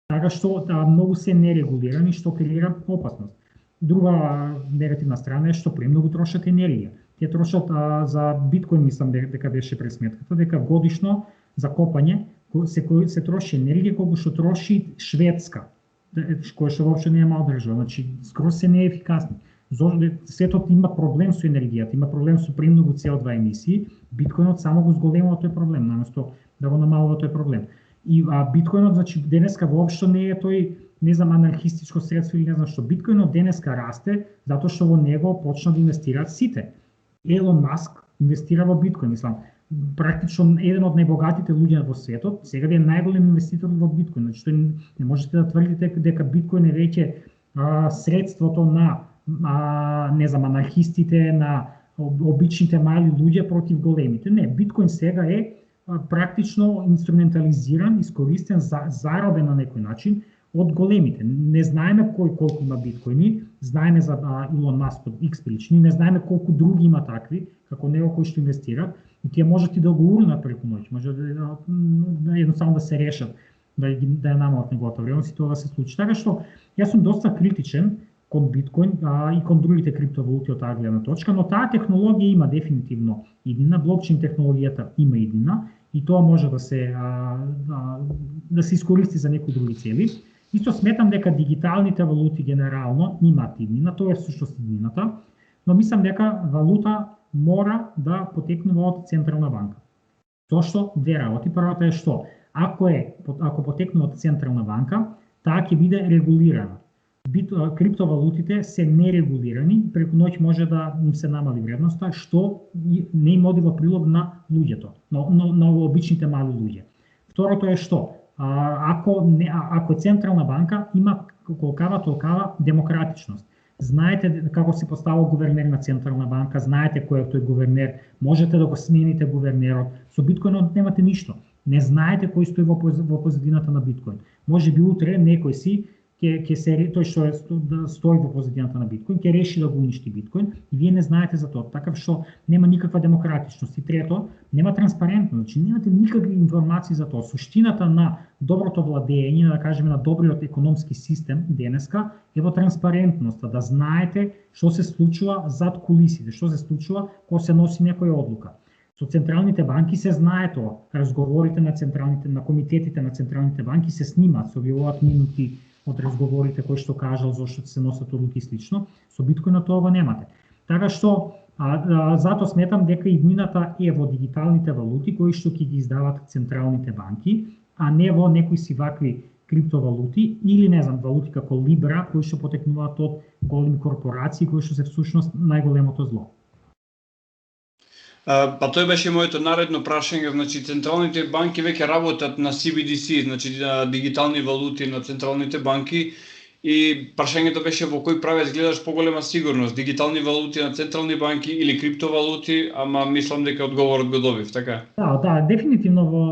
Така што многу се нерегулирани, што креира опасност. Друга негативна страна е што премногу трошат енергија. Тие трошат за биткоин, мислам дека беше пресметката, дека годишно за копање се троши енергија колку што троши Шведска, која што воопшто не е мал држава, значи скроз се неефикасни. Светот има проблем со енергијата, има проблем со премногу CO2 емисии, биткоинот само го зголемува тој проблем, наместо да го намалува тој проблем. И биткоинот, значи, денеска воопшто не е тој, не знам, анархистичко средство или не знам што. Биткоинот денеска расте затоа што во него почна да инвестираат сите. Елон Маск инвестира во биткоин, мислам, практично еден од најбогатите луѓе во светот, сега е најголем инвеститор во биткоин. Значи, не можете да тврдите дека биткоин е веќе средството на не знам, анархистите, на обичните мали луѓе против големите. Не, биткоин сега е практично инструментализиран, искористен, заробен на некој начин од големите. Не знаеме кој колку има биткоини, знаеме за Илон Маск од X причини, не знаеме колку други има такви, како него кои што инвестираат, и тие можат и да го урнат преку ноќ, може едноставно да се решат, да ја намалат неговата вредност и тоа да се случи. Така што јас сум доста критичен кон биткоин и кон другите криптовалути од таа гледна точка, но таа технологија има дефинитивно иднина, блокчейн технологијата има иднина и тоа може да се искористи за некои други цели. Исто сметам дека дигиталните валути генерално имаат иднина, тоа е всушност иднината, но мислам дека валута мора да потекнува од Централна банка. Зошто? Две работи. Првата е што? Ако потекнува од Централна банка, таа ќе биде регулирана. Криптовалутите се нерегулирани, преку ноќ може да им се намали вредноста, што не им оди во прилог на луѓето, на обичните мали луѓе. Второто е што? Ако Централна банка има колкава толкава демократичност. Знаете како се поставува гувернер на Централна банка, знаете кој е тој гувернер, можете да го смените гувернерот. Со биткоинот немате ништо. Не знаете кој стои во позадината на биткоин. Може би утре некој си тој што стои во позадината на биткоин, ќе реши да го уништи биткоин и вие не знаете за тоа, така што нема никаква демократичност. И трето, нема транспарентност, значи немате никакви информации за тоа. Суштината на доброто владење, да кажеме на добриот економски систем денеска е во транспарентноста, да знаете што се случува зад кулисите, што се случува кога се носи некоја одлука. Со централните банки се знае тоа, разговорите на комитетите на централните банки се снимаат, се објавуваат минути од разговорите кои што кажал зошто се носат одлуки и слично, со биткоинот тоа го немате. Така што Затоа сметам дека иднината е во дигиталните валути кои што ќе ги издават централните банки, а не во некои си вакви криптовалути или не знам, валути како Libra кои што потекнуваат од големи корпорации кои што се всушност најголемото зло. Па тој беше моето наредно прашање, значи централните банки веќе работат на CBDC, значи дигитални валути на централните банки, и прашањето беше во кој правец гледаш поголема сигурност, дигитални валути на централни банки или криптовалути, ама мислам дека одговорот го добив, така? Да, дефинитивно во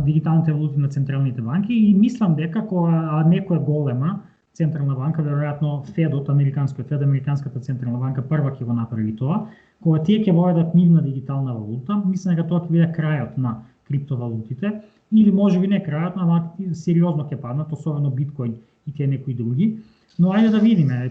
дигиталните валути на централните банки и мислам дека кога некоја голема централна банка, веројатно Фед, Американската централна банка прва ќе го направи тоа, кога тие ќе воведат нивна дигитална валута, мислам дека тоа ќе биде крајот на криптовалутите или можеби не крајот, ама сериозно ќе паднат, особено биткоин и тие некои други. Но ајде да видиме,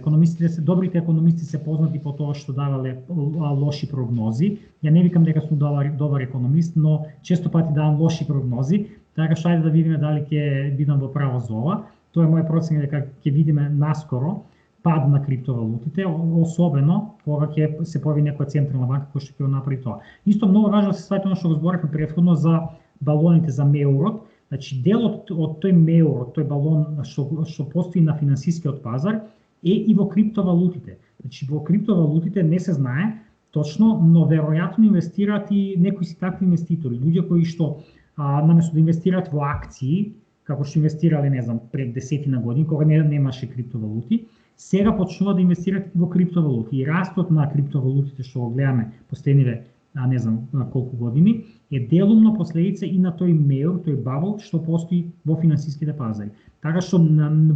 добрите економисти се познати по тоа што давале лоши прогнози. Ја не викам дека сум добар економист, но често пати давам лоши прогнози, така што ајде да видиме дали ќе бидам во право за ова. Тоа е моја процена дека ќе видиме наскоро пад на криптовалутите, особено кога ќе се појави некоја централна банка која што ќе го направи тоа. Исто многу важно да се сваќа она што го зборевме претходно за балоните за меурот. Значи делот од тој меур, тој балон што постои на финансискиот пазар е и во криптовалутите. Значи во криптовалутите не се знае точно, но веројатно инвестираат и некои си такви инвеститори, луѓе кои што наместо да инвестираат во акции, како што инвестирале, не знам, пред 10 години кога немаше криптовалути, сега почнува да инвестираат во криптовалути и растот на криптовалутите што го гледаме последниве не знам колку години е делумно последица и на тој меур, тој бабл што постои во финансиските пазари. Така што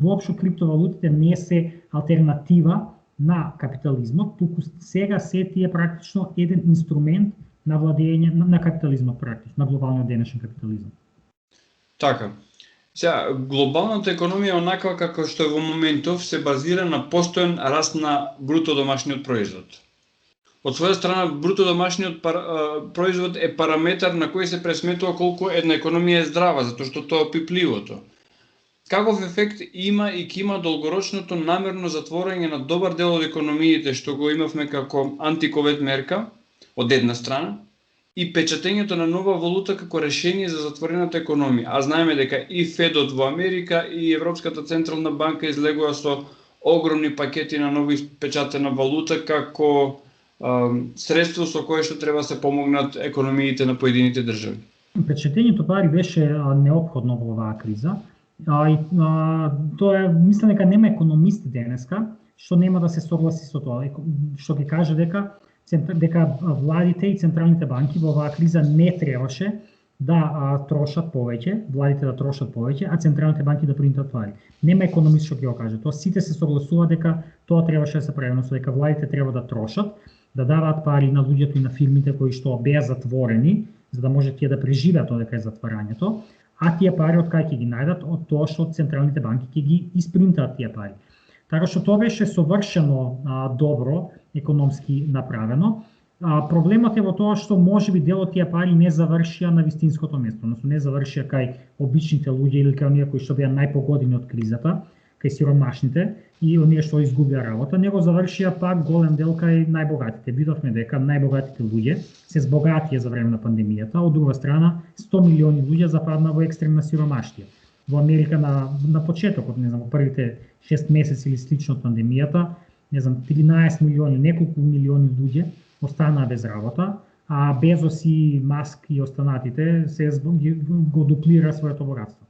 воопшто криптовалутите не се алтернатива на капитализмот, туку сега се тие практично еден инструмент на владење на капитализмот практично, на глобалниот денешен капитализам. Така. Сега, глобалната економија онаква како што е во моментов се базира на постојан раст на бруто домашниот производ. Од своја страна, бруто домашниот производ е параметар на кој се пресметува колку една економија е здрава, затоа што тоа е опипливото. Каков ефект има и ќе има долгорочното намерно затворање на добар дел од економиите што го имавме како антиковид мерка, од една страна, и печатењето на нова валута како решение за затворената економија. А знаеме дека и Федот во Америка и Европската централна банка излегува со огромни пакети на нови печатена валута како средство со кое што треба се помогнат економиите на поедините држави. Печатењето пари беше неопходно во оваа криза. Тоа е, мислам дека нема економист денеска што нема да се согласи со тоа, што ќе каже дека владите и централните банки во оваа криза не требаше да трошат повеќе, владите да трошат повеќе, а централните банки да принтат пари. Нема економист што ќе го каже тоа. Сите се согласува дека тоа требаше да се прави, но дека владите треба да трошат, да даваат пари на луѓето и на фирмите кои што беа затворени, за да може тие да преживеат одека е затварањето, а тие пари од кај ќе ги најдат? Од тоа што централните банки ќе ги испринтаат тие пари. Така што тоа беше совршено добро економски направено. Проблемот е во тоа што можеби дел од тие пари не завршија на вистинското место, односно не завршија кај обичните луѓе или кај оние кои што беа најпогодени од кризата, кај сиромашните и оние што изгубија работа, него завршија пак голем дел кај најбогатите. Видовме дека најбогатите луѓе се збогатија за време на пандемијата, од друга страна 100 милиони луѓе западна во екстремна сиромаштија. Во Америка на почетокот, не знам, во првите 6 месеци или слично од пандемијата, не знам, 13 милиони, неколку милиони луѓе останаа без работа, а Безос и Маск и останатите се го дуплира своето богатство.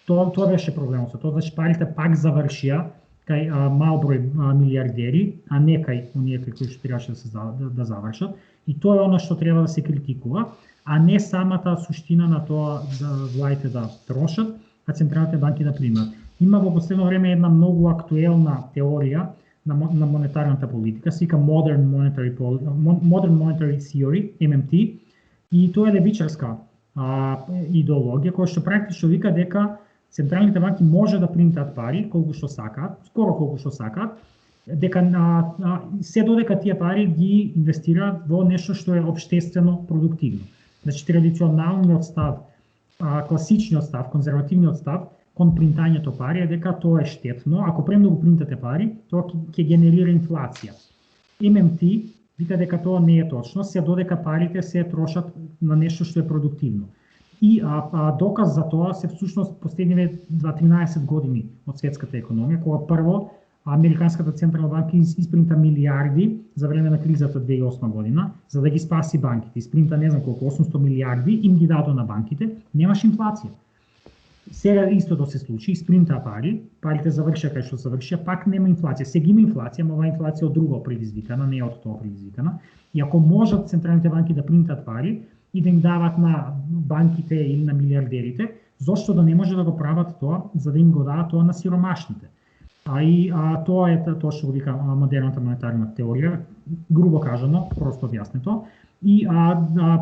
Тоа беше проблемот. Тоа значи парите пак завршија кај мал број милиардери, а не кај оние кои што требаше да завршат. И тоа е она што треба да се критикува, а не самата суштина на тоа да владите да трошат, а централните банки да примат. Има во последно време една многу актуелна теорија на монетарната политика, се вика Modern Monetary Theory, MMT, и тоа е левичарска идеологија која што практично вика дека централните банки може да принтаат пари колку што сакаат, скоро колку што сакаат, дека се додека тие пари ги инвестираат во нешто што е општествено продуктивно. Значи традиционалниот став, класичниот став, конзервативниот став кон принтањето пари е дека тоа е штетно, ако премногу принтате пари, тоа ќе генерира инфлација. ММТ вика дека тоа не е точно, се додека парите се трошат на нешто што е продуктивно. И доказ за тоа се всушност последниве 13 години од светската економија, кога прво Американската централна банка испринта милиарди за време на кризата 2008 година, за да ги спаси банките. Испринта не знам колку, 800 милиарди, им ги дадо на банките, немаш инфлација. Сега истото се случи, испринта парите завршија кај што завршија, пак нема инфлација. Сега има инфлација, но оваа инфлација од друго предизвикана, не од тоа предизвикана. И ако можат централните банки да принтат пари и да им дават на банките или на милиардерите, зошто да не може да го прават тоа, за да им го дадат тоа на сиромашните? Тоа е тоа што го вика модерната монетарна теорија, грубо кажано, просто објаснето. И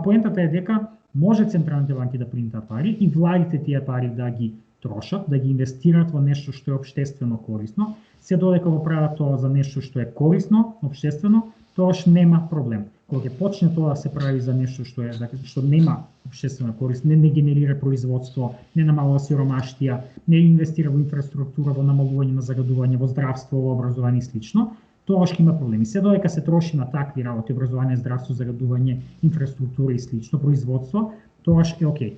поентата е дека може централните банки да принтат пари и владите тие пари да ги трошат, да ги инвестираат во нешто што е општествено корисно, се додека го прават тоа за нешто што е корисно, општествено, тоаш нема проблем. Кога ќе почне тоа да се прави за нешто што нема општествена корист, не генерира производство, не намалува сиромаштија, не инвестира во инфраструктура, во намалување на загадување, во здравство, во образование и слично, тоаш ќе има проблеми. Се додека се троши на такви работи, образование, здравство, загадување, инфраструктура и слично, производство, тоаш е окей.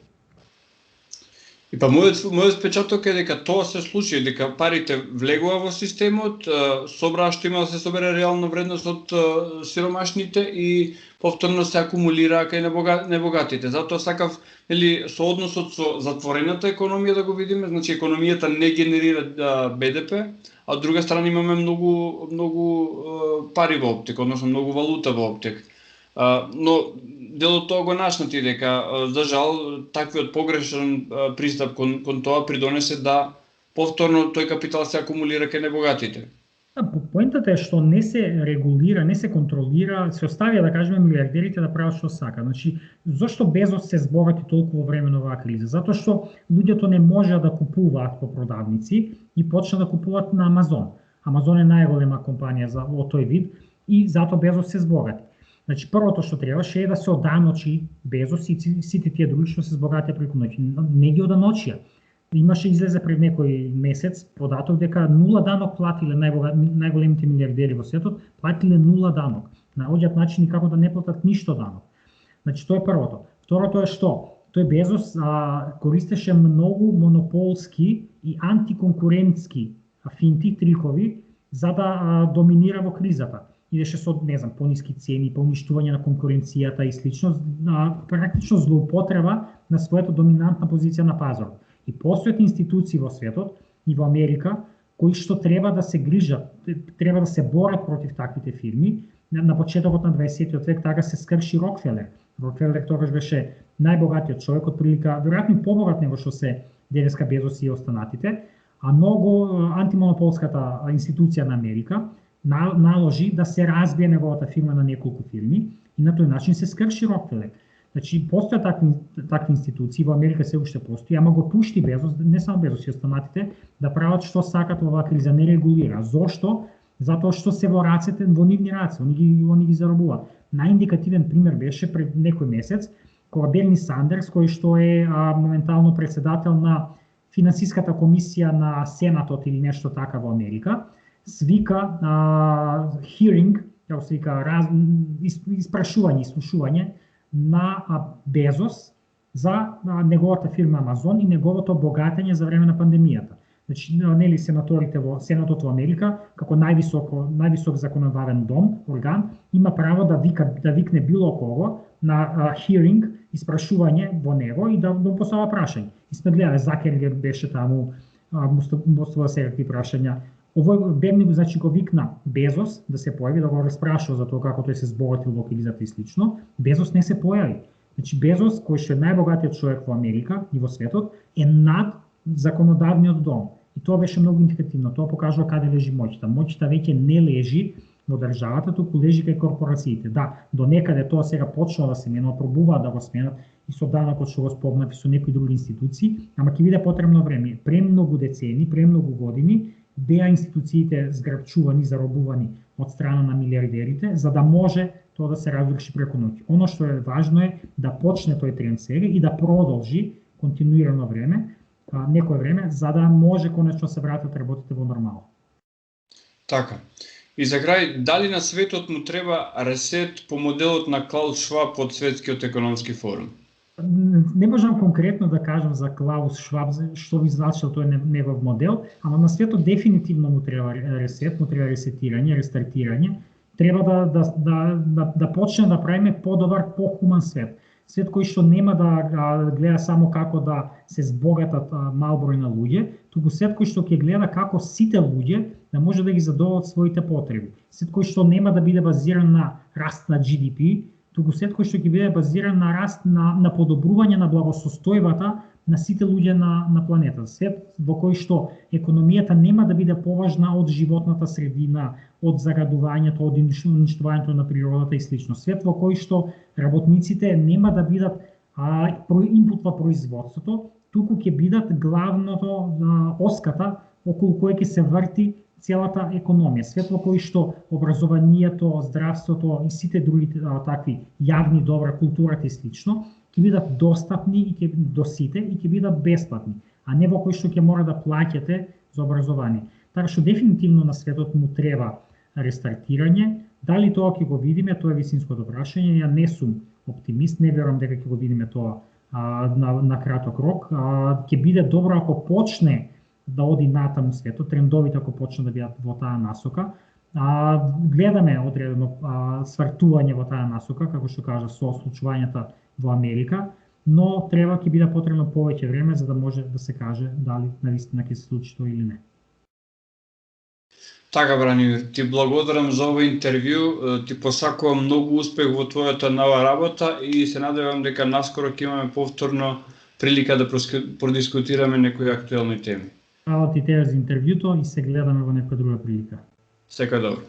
И па мојот впечаток е дека тоа се случи, дека парите влегува во системот, собраа што има да се собере реална вредност од сиромашните и повторно се акумулира кај небогатите. Затоа сакав со односот со затворената економија да го видиме, значи економијата не генерира БДП, а од друга страна имаме многу пари во оптек, односно многу валута во оптек. Но дел од тоа го нашнати дека, за жал, таквиот погрешен пристап кон тоа придонесе да повторно тој капитал се акумулира кај небогатите. Поентата е што не се регулира, не се контролира, се оставија да кажеме милиардерите да прават што сака. Значи, зошто Безос се збогати толку во време на оваа криза? Затоа што луѓето не можеа да купуваат по продавници и почна да купуваат на Амазон. Амазон е најголема компанија во тој вид и затоа Безос се збогати. Значи, првото што требаше е да се оданочи Безос и сите тие други што се збогатија преку ноќ. Не ги оданочија. Имаше излезе пред некој месец податок дека 0 данок платиле најголемите милиардери во светот, платиле 0 данок. Наоѓаат начини како да не платат ништо данок. Значи, тоа е првото. Второто е што? Тој Безос користеше многу монополски и антиконкурентски финти, трикови, за да доминира во кризата. Идеше со, не знам, пониски цени, поуништување на конкуренцијата и слично, практично злоупотреба на својата доминантна позиција на пазарот. И постојат институции во светот и во Америка кои што треба да се грижат, треба да се борат против таквите фирми. На почетокот на 20 век така се скрши Рокфелер. Рокфелер тогаш беше најбогатиот човек, од прилика, веројатно побогат него што се денеска Безос и останатите, а многу антимонополската институција на Америка наложи да се разбие неговата фирма на неколку фирми и на тој начин се скрши Рокфелер. Значи, постојат такви институции, во Америка се уште постои, ама го пушти Безос, не само Безос и останатите, да прават што сакат во оваа криза, не регулира. Зошто? Затоа што се во рацете, во нивни раце, они ги заробуваат. Најиндикативен пример беше пред некој месец, кога Берни Сандерс, кој што е моментално председател на финансиската комисија на Сенатот или нешто така во Америка, свика hearing, како се вика, изслушување на Безос за неговата фирма Амазон и неговото богатење за време на пандемијата. Значи, нели сенаторите во Сенатот во Америка, како највисок законодавен дом, орган, има право да викне било кого на hearing, испрашување во него и да му поставува прашање. И сме гледале, Закергер беше таму, мостува секакви прашања. Овој Берни, значи, го викна Безос да се појави, да го распрашува за тоа како тој се збогатил во кризата и слично. Безос не се појави. Значи, Безос, кој што е најбогатиот човек во Америка и во светот, е над законодавниот дом. И тоа беше многу индикативно. Тоа покажува каде лежи моќта. Моќта веќе не лежи во државата, туку лежи кај корпорациите. Да, до некаде тоа сега почнува да се менува, пробуваат да го сменат и со данокот што го спомнав и со некои други институции, ама ќе биде потребно време. Премногу децени, премногу години беа институциите зграбчувани, заробувани од страна на милиардерите, за да може тоа да се разврши преку ноќ. Оно што е важно е да почне тој тренд сега и да продолжи континуирано време, некое време, за да може конечно се вратат работите во нормално. Така. И за крај, дали на светот му треба ресет по моделот на Клаус Шваб од Светскиот економски форум? Не можам конкретно да кажам за Клаус Шваб, што би значил тој негов модел, ама на светот дефинитивно му треба ресет, му треба ресетирање, рестартирање. Треба да почне да правиме подобар, похуман свет. Свет кој што нема да гледа само како да се збогатат мал број на луѓе, туку свет кој што ќе гледа како сите луѓе да може да ги задоволат своите потреби. Свет кој што нема да биде базиран на раст на GDP, туку свет кој што ќе биде базиран на раст на подобрување на благосостојбата на сите луѓе на планетата. Свет во кој што економијата нема да биде поважна од животната средина, од зарадувањето, од уништувањето на природата и слично. Свет во кој што работниците нема да бидат инпут во производството, туку ќе бидат главното оската околу кој ќе се врти целата економија. Свет во кој што образованието, здравството и сите други такви јавни добра, културата и слично, ќе бидат достапни и до сите и ќе бидат бесплатни, а не во кој што ќе мора да плаќате за образование. Така што дефинитивно на светот му треба рестартирање. Дали тоа ќе го видиме, тоа е вистинското прашање. Ја не сум оптимист, не верувам дека ќе го видиме тоа на краток рок. Ќе биде добро ако почне да оди натаму светот, трендовите ако почне да бидат во таа насока. Гледаме одредено свртување во таа насока, како што кажа, со случувањата во Америка, но ќе биде потребно повеќе време за да може да се каже дали навистина ќе се случи тоа или не. Така, Бранимир, ти благодарам за ова интервју, ти посакувам многу успех во твојата нова работа и се надевам дека наскоро ќе имаме повторно прилика да продискутираме некои актуелни теми. Фала ти за интервјуто и се гледаме во некоја друга прилика. Секој добро.